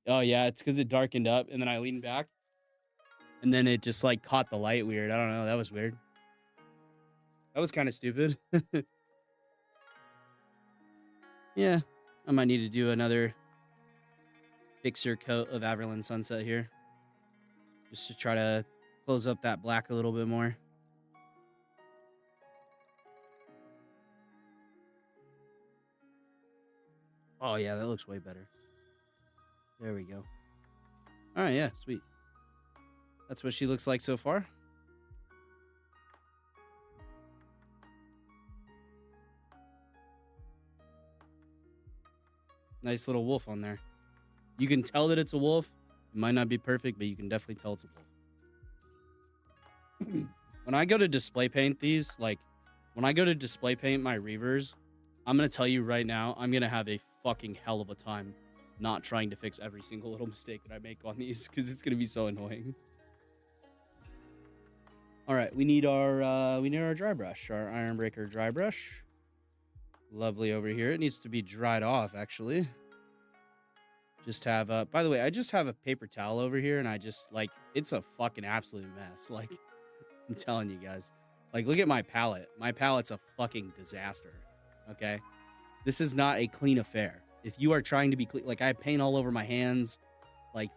oh yeah, it's because it darkened up and then I leaned back and then it just like caught the light weird. I don't know. That was weird. That was kind of stupid. Yeah, I might need to do another fixer coat of Averland Sunset here, just to try to close up that black a little bit more. Oh yeah, that looks way better. There we go. All right, yeah, sweet. That's what she looks like so far. Nice little wolf on there. You can tell that it's a wolf. It might not be perfect, but you can definitely tell it's a wolf. When I go to display paint these, like when I go to display paint my Reavers, I'm going to tell you right now, I'm going to have a fucking hell of a time not trying to fix every single little mistake that I make on these because it's going to be so annoying. All right, we need our dry brush, our Iron Breaker dry brush. Lovely over here. It needs to be dried off, actually. Just have by the way, I just have a paper towel over here, and I just, like, it's a fucking absolute mess. Like, I'm telling you guys. Like, look at my palette. My palette's a fucking disaster, okay? This is not a clean affair. If you are trying to be clean, like, I have paint all over my hands. Like,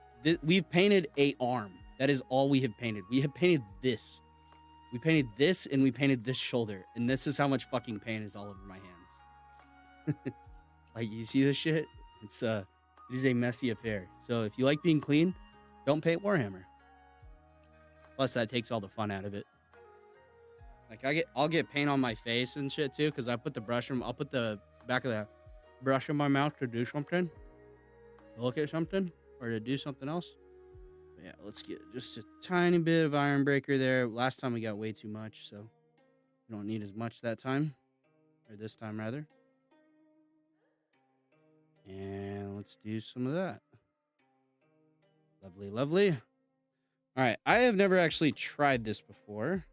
we've painted a arm. That is all we have painted. We have painted this. We painted this, and we painted this shoulder. And this is how much fucking paint is all over my hands. Like, you see this shit? It is a messy affair. So if you like being clean, don't paint Warhammer. Plus, that takes all the fun out of it. Like, I'll get paint on my face and shit too, because I'll put the back of the brush in my mouth to do something, to look at something, or to do something else. But yeah, let's get just a tiny bit of Iron Breaker there. Last time we got way too much, so we don't need as much that time, or this time rather. And let's do some of that. Lovely, lovely. All right, I have never actually tried this before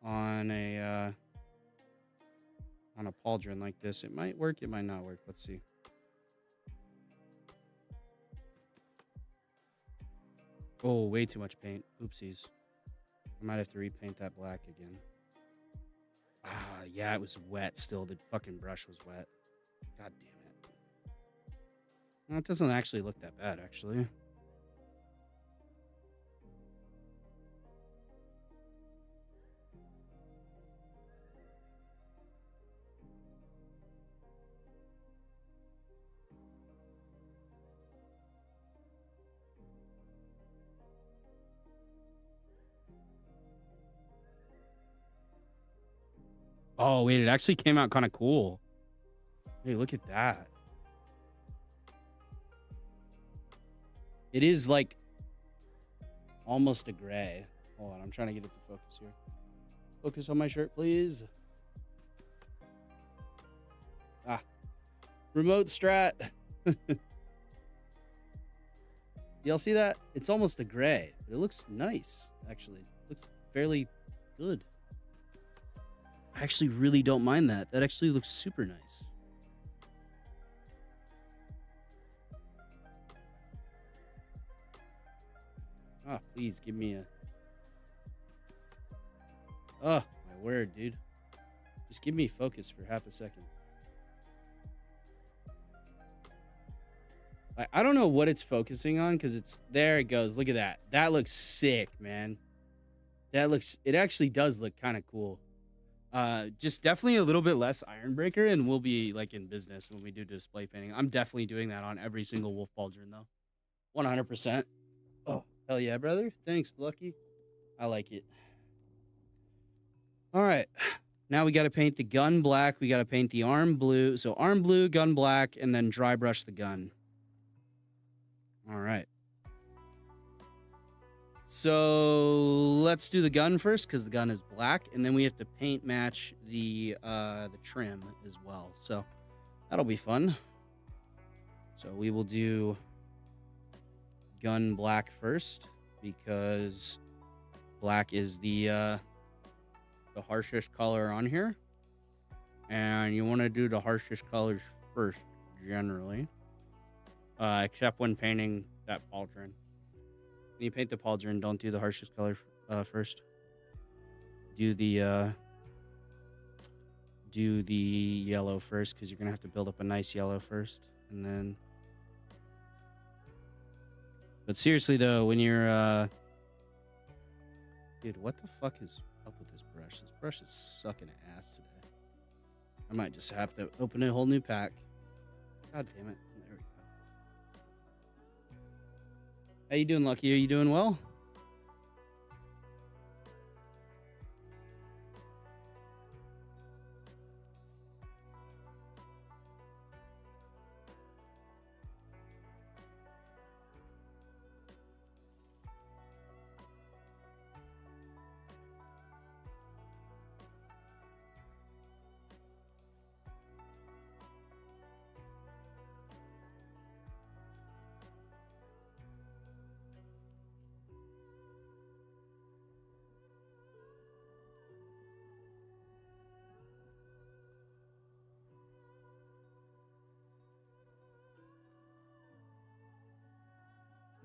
on a pauldron like this. It might work, it might not work. Let's see. Oh, way too much paint. Oopsies. I might have to repaint that black again. Ah, yeah, it was wet still. The fucking brush was wet. God damn it. Well, it doesn't actually look that bad, actually. Oh, wait, it actually came out kind of cool. Hey, look at that. It is like almost a gray. Hold on, I'm trying to get it to focus here. Focus on my shirt, please. Ah, remote strat. Y'all see that? It's almost a gray, but it looks nice, actually. It looks fairly good. I actually really don't mind that. That actually looks super nice. Ah, please give me a... Oh, my word, dude. Just give me focus for half a second. I don't know what it's focusing on because it's... There it goes. Look at that. That looks sick, man. That looks... It actually does look kind of cool. Just definitely a little bit less Iron Breaker, and we'll be, like, in business when we do display painting. I'm definitely doing that on every single Wolf Pauldron, though. 100%. Oh, hell yeah, brother. Thanks, Lucky. I like it. All right. Now we got to paint the gun black. We got to paint the arm blue. So arm blue, gun black, and then dry brush the gun. All right. So let's do the gun first because the gun is black, and then we have to paint match the trim as well. So that'll be fun. So we will do gun black first because black is the harshest color on here, and you want to do the harshest colors first generally, except when painting that pauldron. When you paint the pauldron, don't do the harshest color first. Do do the yellow first because you're gonna have to build up a nice yellow first, and then. But seriously though, when you're dude, what the fuck is up with this brush? This brush is sucking ass today. I might just have to open a whole new pack. God damn it. There we go. How you doing, Lucky? Are you doing well?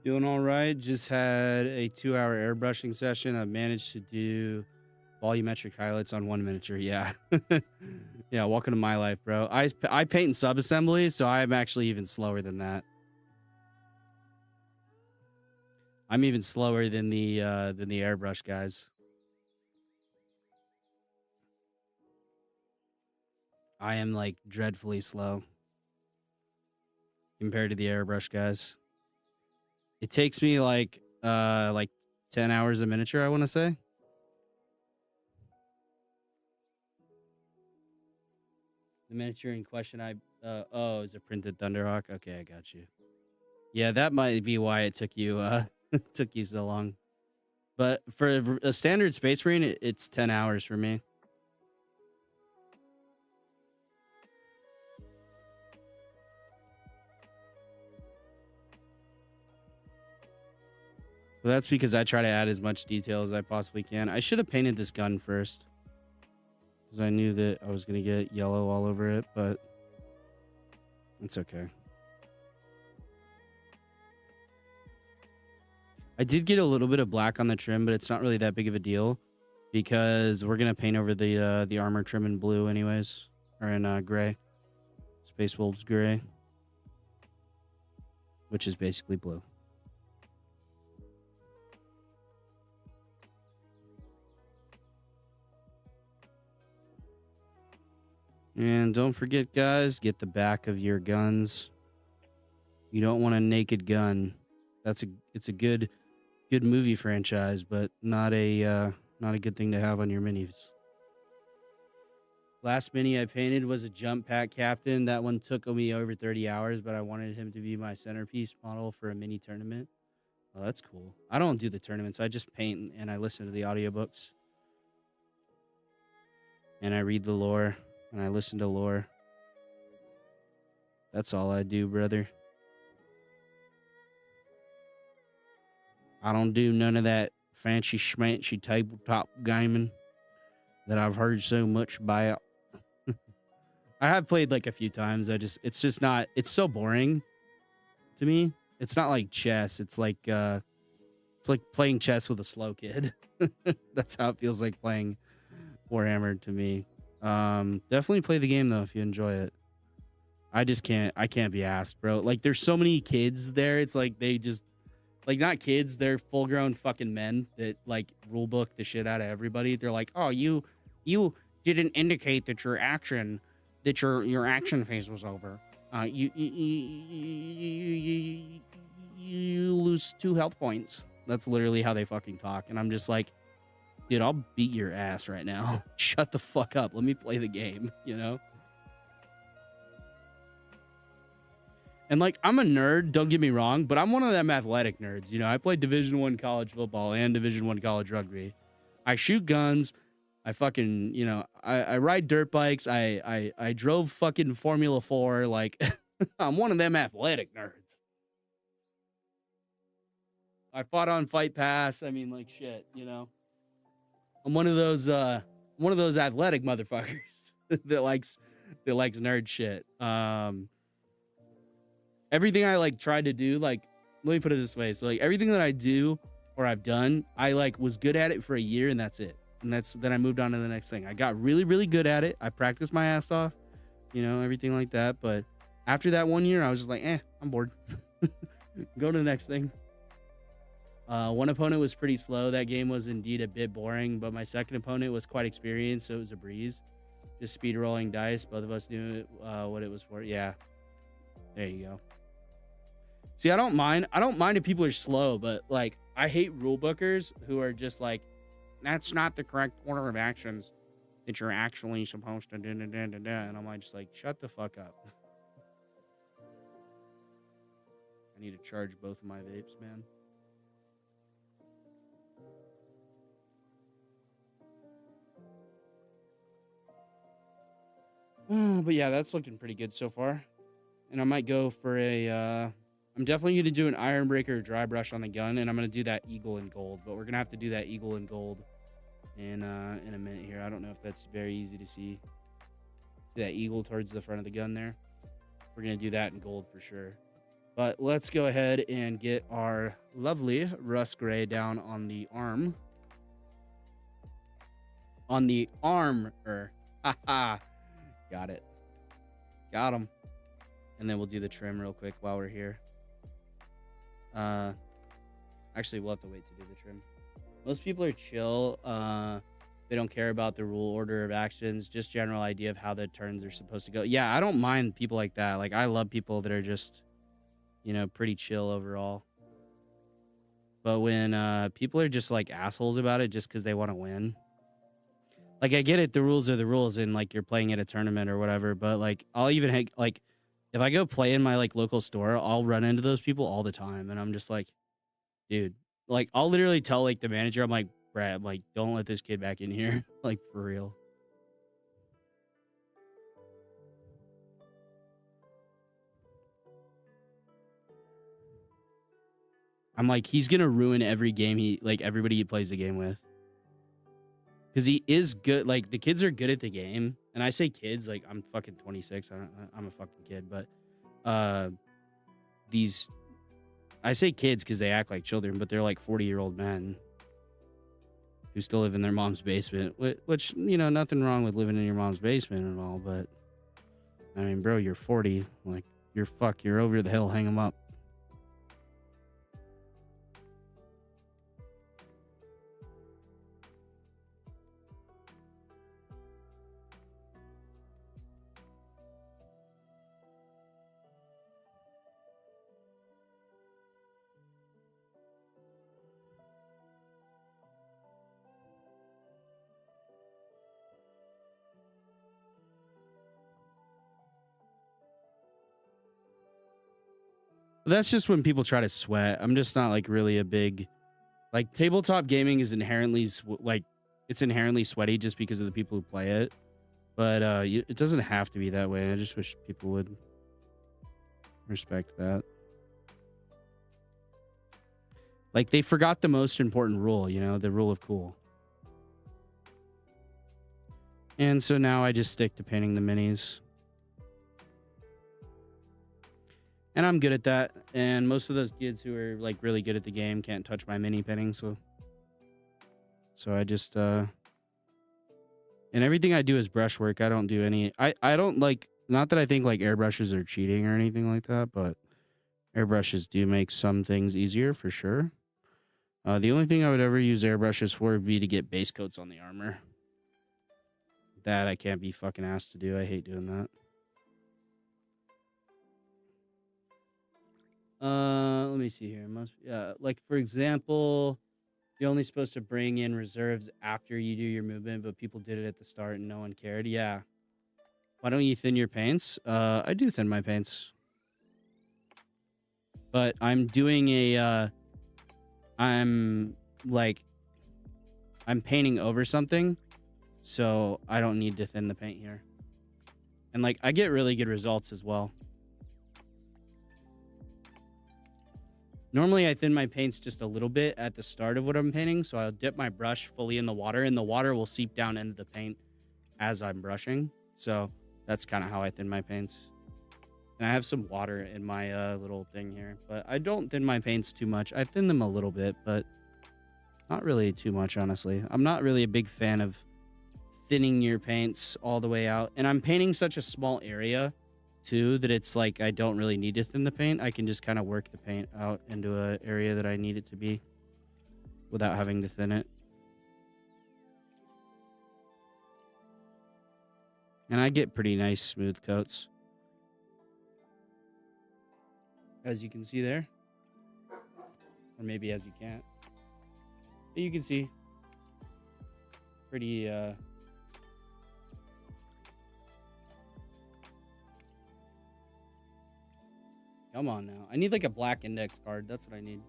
Doing all right. Just had a 2-hour airbrushing session. I managed to do volumetric highlights on one miniature. Yeah. Yeah, welcome to my life, bro. I paint in sub-assembly, so I'm actually even slower than that. I'm even slower than the airbrush guys. I am like dreadfully slow compared to the airbrush guys. It takes me like 10 hours a miniature, I want to say. The miniature in question, oh, is it printed Thunderhawk? Okay, I got you. Yeah, that might be why it took you took you so long. But for a standard Space Marine, it's 10 hours for me. So that's because I try to add as much detail as I possibly can. I should have painted this gun first, because I knew that I was going to get yellow all over it, but it's okay. I did get a little bit of black on the trim, but it's not really that big of a deal, because we're going to paint over the armor trim in blue anyways, or in gray. Space Wolves gray, which is basically blue. And don't forget, guys, get the back of your guns. You don't want a naked gun. It's a good movie franchise, but not a good thing to have on your minis. Last mini I painted was a jump pack captain. That one took me over 30 hours, but I wanted him to be my centerpiece model for a mini tournament. Oh, that's cool. I don't do the tournaments. I just paint and I listen to the audiobooks. And I read the lore. And I listen to lore. That's all I do, brother. I don't do none of that fancy schmancy tabletop gaming that I've heard so much about. I have played like a few times. It's just not, it's so boring to me. It's not like chess. It's like playing chess with a slow kid. That's how it feels like playing Warhammer to me. Definitely play the game though if you enjoy it. I can't be asked, bro. Like there's so many kids there. It's like they just like not kids, they're full grown fucking men that like rule book the shit out of everybody. They're like, "Oh, you didn't indicate that your action phase was over. You lose 2 health points." That's literally how they fucking talk. And I'm just like, dude, I'll beat your ass right now. Shut the fuck up. Let me play the game, you know? And like, I'm a nerd, don't get me wrong, but I'm one of them athletic nerds. You know, I played Division I college football and Division I college rugby. I shoot guns. I fucking, you know, I ride dirt bikes. I drove fucking Formula 4. Like, I'm one of them athletic nerds. I fought on Fight Pass. I mean, like, shit, you know? I'm one of those athletic motherfuckers that likes nerd shit. Everything I like tried to do, like, let me put it this way. So like everything that I do or I've done, I like was good at it for a year and that's it. And then I moved on to the next thing. I got really, really good at it. I practiced my ass off, everything like that. But after that 1 year, I was just like, I'm bored. Go to the next thing. One opponent was pretty slow. That game was indeed a bit boring, but my second opponent was quite experienced, so it was a breeze. Just speed rolling dice. Both of us knew what it was for. Yeah. There you go. See, I don't mind if people are slow, but like I hate rule bookers who are just like, that's not the correct order of actions that you're actually supposed to do. And I'm like, just like, shut the fuck up. I need to charge both of my vapes, man. But yeah, that's looking pretty good so far. And I might go for I'm definitely going to do an iron breaker dry brush on the gun, and I'm going to do that eagle in gold. But we're going to have to do that eagle in gold in a minute here. I don't know if that's very easy to see. See that eagle towards the front of the gun there? We're going to do that in gold for sure. But let's go ahead and get our lovely rust gray down on the arm. On the armor. Haha. Got it. Got him. And then we'll do the trim real quick while we're here. Actually, we'll have to wait to do the trim. Most people are chill. They don't care about the rule order of actions, just general idea of how the turns are supposed to go. Yeah, I don't mind people like that. Like, I love people that are just, pretty chill overall. But when people are just like assholes about it just because they want to win. Like, I get it, the rules are the rules, and like you're playing at a tournament or whatever, but like I'll even like if I go play in my like local store, I'll run into those people all the time, and I'm just like, dude, like I'll literally tell like the manager, I'm like, Brad, like don't let this kid back in here, like for real. I'm like, he's gonna ruin every game everybody he plays the game with. Because he is good. Like, the kids are good at the game. And I say kids, like, I'm fucking 26. I'm a fucking kid. But I say kids because they act like children, but they're like 40-year-old men who still live in their mom's basement. Which, nothing wrong with living in your mom's basement and all. But, I mean, bro, you're 40. Like, you're over the hill. Hang them up. That's just when people try to sweat. I'm just not like really a big, like tabletop gaming is inherently it's inherently sweaty just because of the people who play it. But it doesn't have to be that way. I just wish people would respect that. Like they forgot the most important rule, the rule of cool. And so now I just stick to painting the minis. And I'm good at that. And most of those kids who are like really good at the game can't touch my mini painting. So I just, and everything I do is brushwork. I don't do any, I don't like, not that I think like airbrushes are cheating or anything like that, but airbrushes do make some things easier for sure. The only thing I would ever use airbrushes for would be to get base coats on the armor. That I can't be fucking asked to do. I hate doing that. Let me see here. Like for example, you're only supposed to bring in reserves after you do your movement, but people did it at the start and no one cared. Yeah. Why don't you thin your paints? I do thin my paints. But I'm doing I'm painting over something, so I don't need to thin the paint here. And like I get really good results as well. Normally, I thin my paints just a little bit at the start of what I'm painting, so I'll dip my brush fully in the water, and the water will seep down into the paint as I'm brushing. So that's kind of how I thin my paints. And I have some water in my little thing here, but I don't thin my paints too much. I thin them a little bit, but Not really too much, honestly. I'm not really a big fan of thinning your paints all the way out. And I'm painting such a small area, too, that it's like I don't really need to thin the paint. I can just kind of work the paint out into an area that I need it to be without having to thin it. And I get pretty nice smooth coats, as you can see there. Or maybe as you can't. But you can see pretty come on now. I need like a black index card. That's what I need.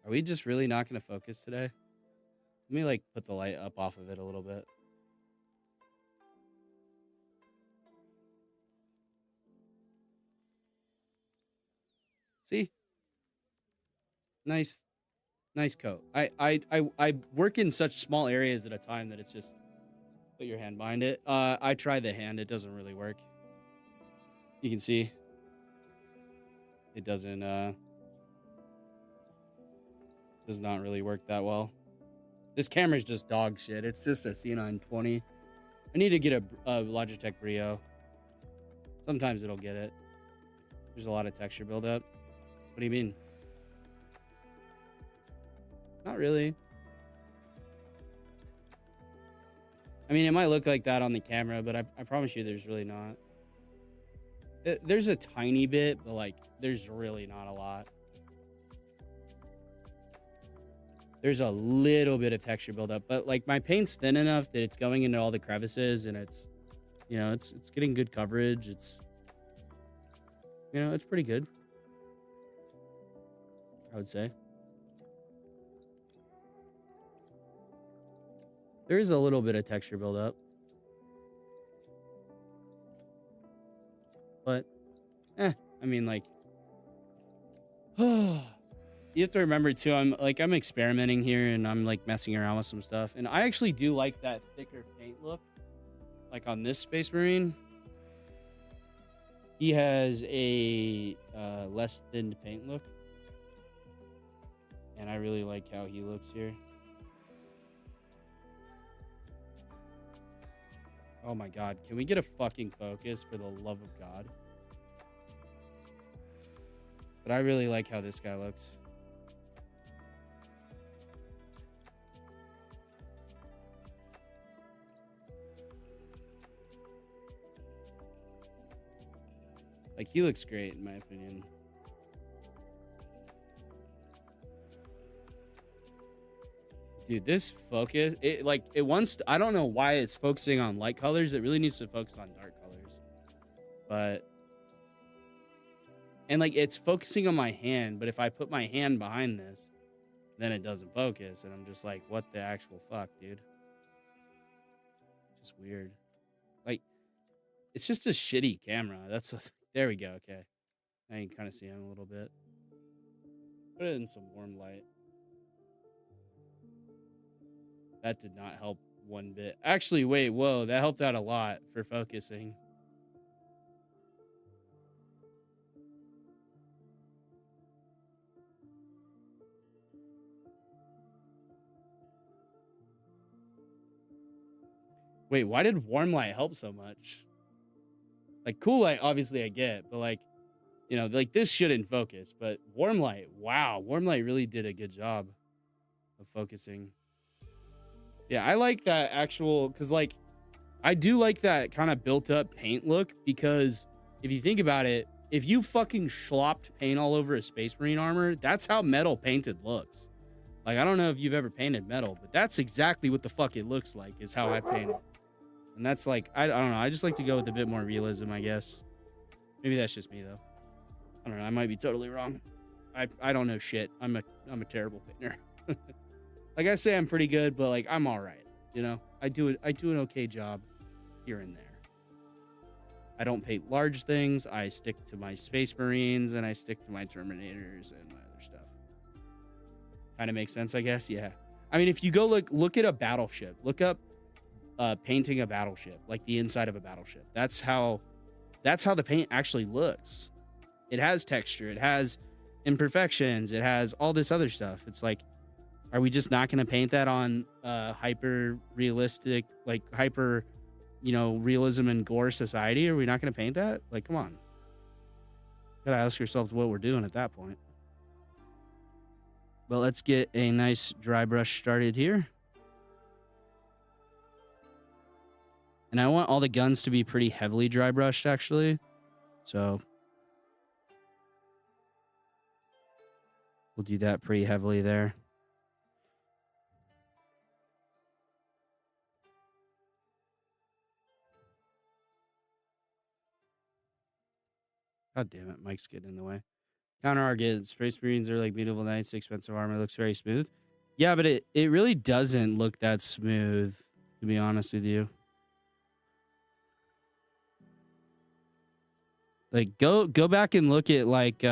Are we just really not going to focus today? Let me like put the light up off of it a little bit. See? Nice coat. I work in such small areas at a time that it's just put your hand behind it. I try the hand. It doesn't really work. You can see it does not really work that well. This camera's just dog shit. It's just a C920. I need to get a Logitech Brio. Sometimes it'll get it. There's a lot of texture buildup. What do you mean? Not really. I mean, it might look like that on the camera, but I promise you there's really not. There's a tiny bit, but like there's really not a lot. There's a little bit of texture buildup, but like my paint's thin enough that it's going into all the crevices and it's, you know, it's getting good coverage. It's, you know, it's pretty good, I would say. There is a little bit of texture buildup, but, I mean, like, you have to remember too, I'm experimenting here and I'm like messing around with some stuff. And I actually do like that thicker paint look. Like on this Space Marine, he has a less thinned paint look. And I really like how he looks here. Oh my God, can we get a fucking focus for the love of God? But I really like how this guy looks. Like, he looks great, in my opinion. Dude, this focus, it wants to, I don't know why it's focusing on light colors. It really needs to focus on dark colors. But, and like, it's focusing on my hand, but if I put my hand behind this, then it doesn't focus. And I'm just like, what the actual fuck, dude? Just weird. Like, it's just a shitty camera. There we go. Okay. Now you can kind of see him a little bit. Put it in some warm light. That did not help one bit. Actually, wait, whoa, that helped out a lot for focusing. Wait, why did warm light help so much? Like, cool light, obviously I get, but like, you know, like this shouldn't focus, but warm light, wow, warm light really did a good job of focusing. Yeah, I like that actual, because like, I do like that kind of built up paint look, because if you think about it, if you fucking slopped paint all over a Space Marine armor, that's how metal painted looks. Like, I don't know if you've ever painted metal, but that's exactly what the fuck it looks like, is how I paint it. And that's like, I don't know, I just like to go with a bit more realism, I guess. Maybe that's just me, though. I don't know, I might be totally wrong. I don't know shit. I'm a terrible painter. Like, I say I'm pretty good, but like, I'm all right, you know? I do an okay job here and there. I don't paint large things. I stick to my Space Marines and I stick to my Terminators and my other stuff. Kind of makes sense, I guess. Yeah. I mean, if you go look at a battleship, look up painting a battleship, like the inside of a battleship. That's how the paint actually looks. It has texture, it has imperfections, it has all this other stuff. It's like, are we just not going to paint that on hyper realistic, like hyper, realism and gore society? Are we not going to paint that? Like, come on. Gotta ask yourselves what we're doing at that point. But let's get a nice dry brush started here. And I want all the guns to be pretty heavily dry brushed, actually. So we'll do that pretty heavily there. God damn it, Mike's getting in the way. Counter argument, Space Marines are like beautiful knights, expensive armor, looks very smooth. Yeah, but it really doesn't look that smooth, to be honest with you. Like go back and look at like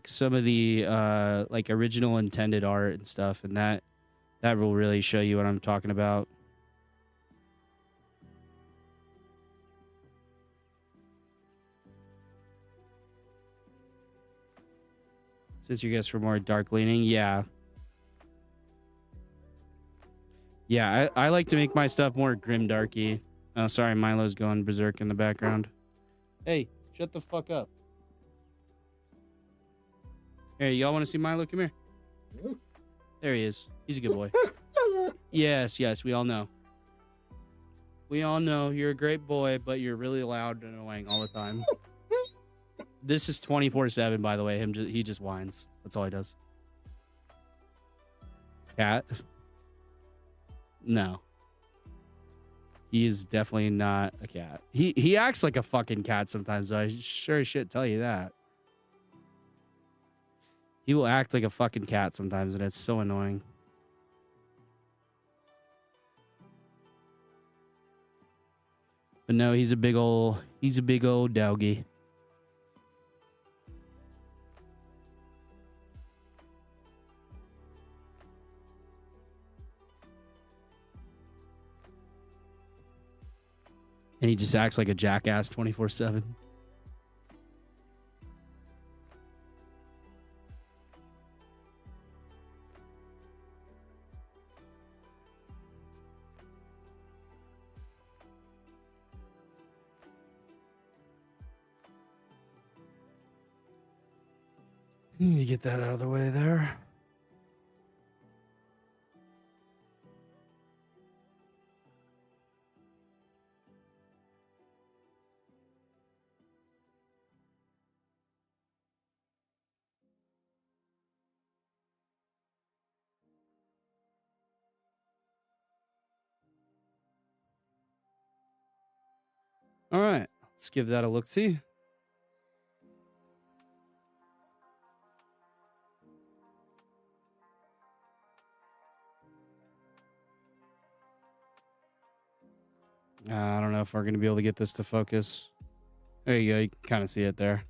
some of the like original intended art and stuff, and that will really show you what I'm talking about. Since you guys were more dark leaning, yeah. Yeah, I like to make my stuff more grim darky. Oh, sorry, Milo's going berserk in the background. Hey, shut the fuck up. Hey, y'all want to see Milo? Come here. There he is. He's a good boy. Yes, we all know. We all know you're a great boy, but you're really loud and annoying all the time. This is 24/7, by the way. He just whines. That's all he does. Cat? No. He is definitely not a cat. He acts like a fucking cat sometimes, though. I sure as shit tell you that. He will act like a fucking cat sometimes, and it's so annoying. But no, he's a big old doggy. And he just acts like a jackass 24/7. Let me get that out of the way there. All right, let's give that a look-see. I don't know if we're going to be able to get this to focus. There you go. You can kind of see it there.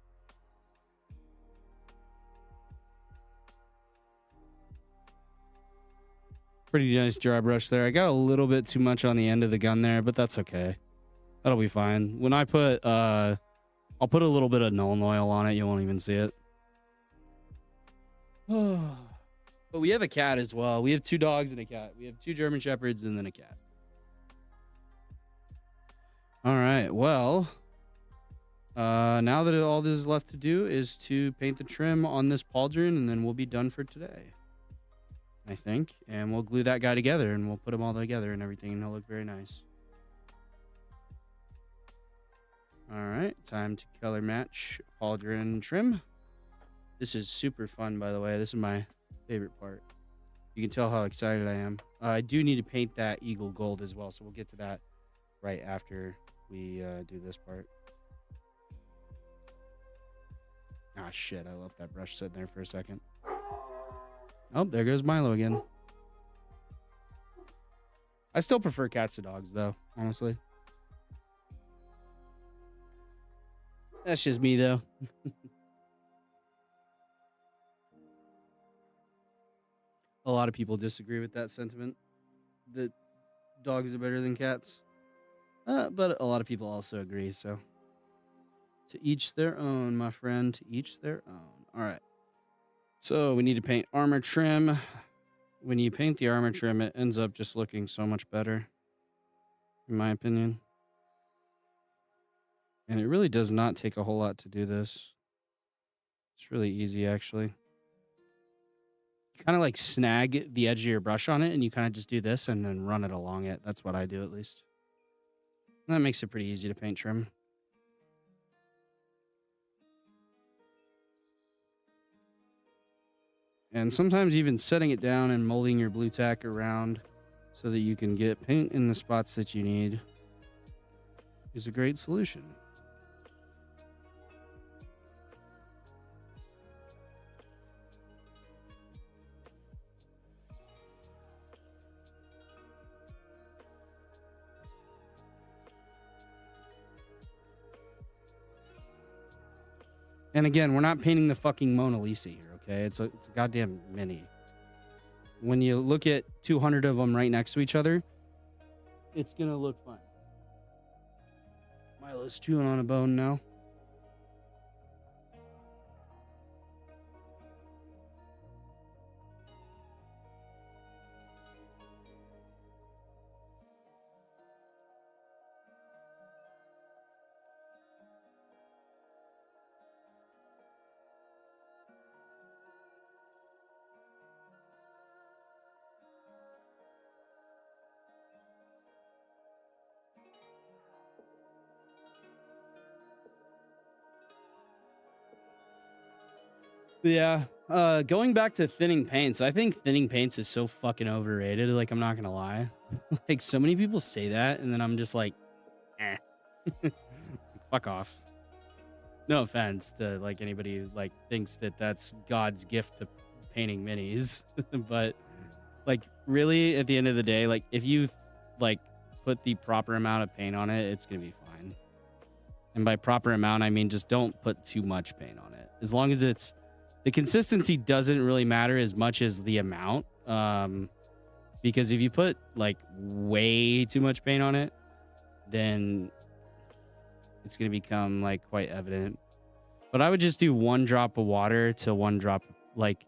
Pretty nice dry brush there. I got a little bit too much on the end of the gun there, but that's okay. That'll be fine. When I put, I'll put a little bit of Nuln Oil on it. You won't even see it. But we have a cat as well. We have 2 dogs and a cat. We have 2 German Shepherds and then a cat. All right. Well, now that all this is left to do is to paint the trim on this pauldron, and then we'll be done for today, I think. And we'll glue that guy together, and we'll put them all together and everything, and he'll look very nice. All right. Time to color match pauldron trim. This is super fun, by the way. This is my favorite part. You can tell how excited I am. I do need to paint that eagle gold as well, so we'll get to that right after we do this part. Ah, shit. I left that brush sitting there for a second. Oh, there goes Milo again. I still prefer cats to dogs, though, honestly. That's just me, though. A lot of people disagree with that sentiment. That dogs are better than cats. But a lot of people also agree, so to each their own, my friend, to each their own. All right. So we need to paint armor trim. When you paint the armor trim, it ends up just looking so much better, in my opinion. And it really does not take a whole lot to do this. It's really easy, actually. You kind of like snag the edge of your brush on it, and you kind of just do this and then run it along it. That's what I do, at least. That makes it pretty easy to paint trim. And sometimes even setting it down and molding your blue tack around so that you can get paint in the spots that you need is a great solution. And again, we're not painting the fucking Mona Lisa here, okay? It's a goddamn mini. When you look at 200 of them right next to each other, it's gonna look fine. Milo's chewing on a bone now. Yeah. Going back to thinning paints, I think thinning paints is so fucking overrated. Like, I'm not gonna lie. Like, so many people say that, and then I'm just like, eh. Fuck off. No offense to like anybody who like thinks that that's God's gift to painting minis, but like really at the end of the day, like if you like put the proper amount of paint on it, it's gonna be fine. And by proper amount, I mean just don't put too much paint on it. As long as it's the consistency doesn't really matter as much as the amount. Because if you put like way too much paint on it, then it's going to become like quite evident. But I would just do 1 drop of water to 1 drop, like,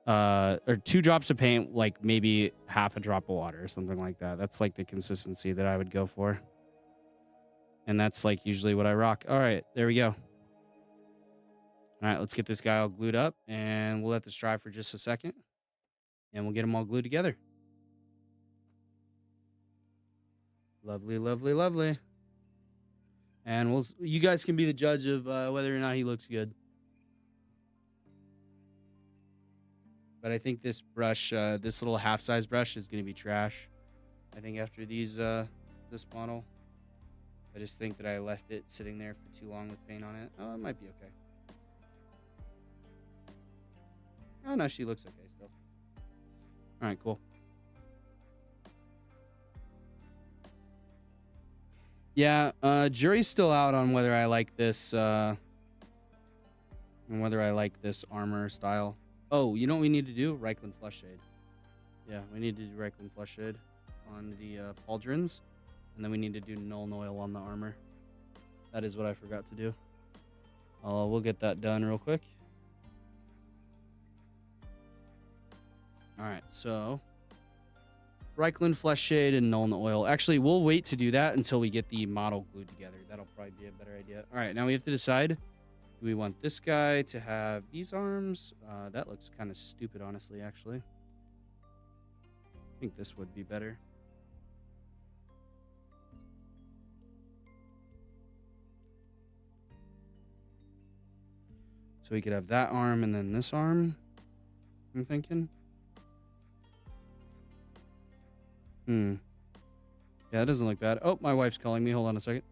or 2 drops of paint, like maybe half a drop of water or something like that. That's like the consistency that I would go for. And that's like usually what I rock. All right, there we go. All right, let's get this guy all glued up, and we'll let this dry for just a second, and we'll get them all glued together. Lovely, lovely, lovely. And you guys can be the judge of whether or not he looks good. But I think this brush, this little half-size brush is going to be trash. I think after these, this model, I just think that I left it sitting there for too long with paint on it. Oh, it might be okay. Oh, no, she looks okay still. All right, cool. Yeah, jury's still out on whether I like this, and whether I like this armor style. Oh, you know what we need to do? Reichland Flush Shade. Yeah, we need to do Reichland Flush Shade on the pauldrons, and then we need to do Nuln Oil on the armor. That is what I forgot to do. We'll get that done real quick. All right, so Reichland Flesh Shade and Nuln Oil. Actually, we'll wait to do that until we get the model glued together. That'll probably be a better idea. All right, now we have to decide. Do we want this guy to have these arms? That looks kind of stupid, honestly, actually. I think this would be better. So we could have that arm and then this arm, I'm thinking. Yeah, that doesn't look bad. Oh, my wife's calling me. Hold on a second.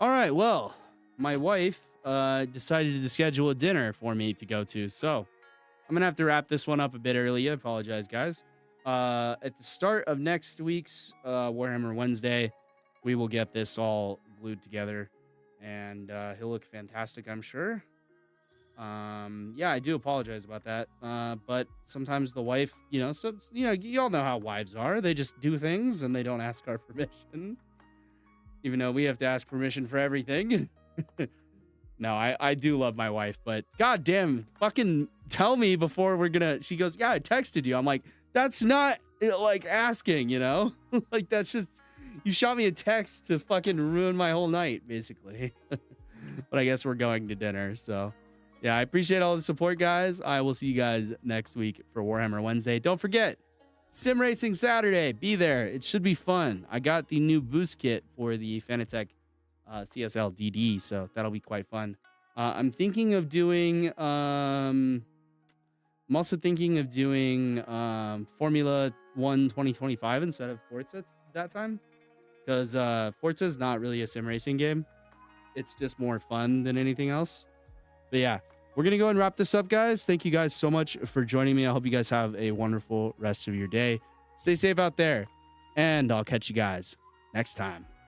All right, well, my wife decided to schedule a dinner for me to go to, so I'm gonna have to wrap this one up a bit early. I apologize, guys. At the start of next week's Warhammer Wednesday, we will get this all glued together, and he'll look fantastic, I'm sure. Yeah, I do apologize about that. But sometimes the wife, you all know how wives are. They just do things and they don't ask our permission, even though we have to ask permission for everything. No, I do love my wife, but goddamn, fucking tell me before we're gonna. She goes, yeah, I texted you. I'm like, that's not like asking, like that's just you shot me a text to fucking ruin my whole night, basically. But I guess we're going to dinner, so. Yeah, I appreciate all the support, guys. I will see you guys next week for Warhammer Wednesday. Don't forget, Sim Racing Saturday. Be there. It should be fun. I got the new boost kit for the Fanatec CSL DD, so that'll be quite fun. I'm thinking of doing... I'm also thinking of doing Formula 1 2025 instead of Forza that time. Because Forza is not really a sim racing game. It's just more fun than anything else. But yeah, we're going to go and wrap this up, guys. Thank you guys so much for joining me. I hope you guys have a wonderful rest of your day. Stay safe out there, and I'll catch you guys next time.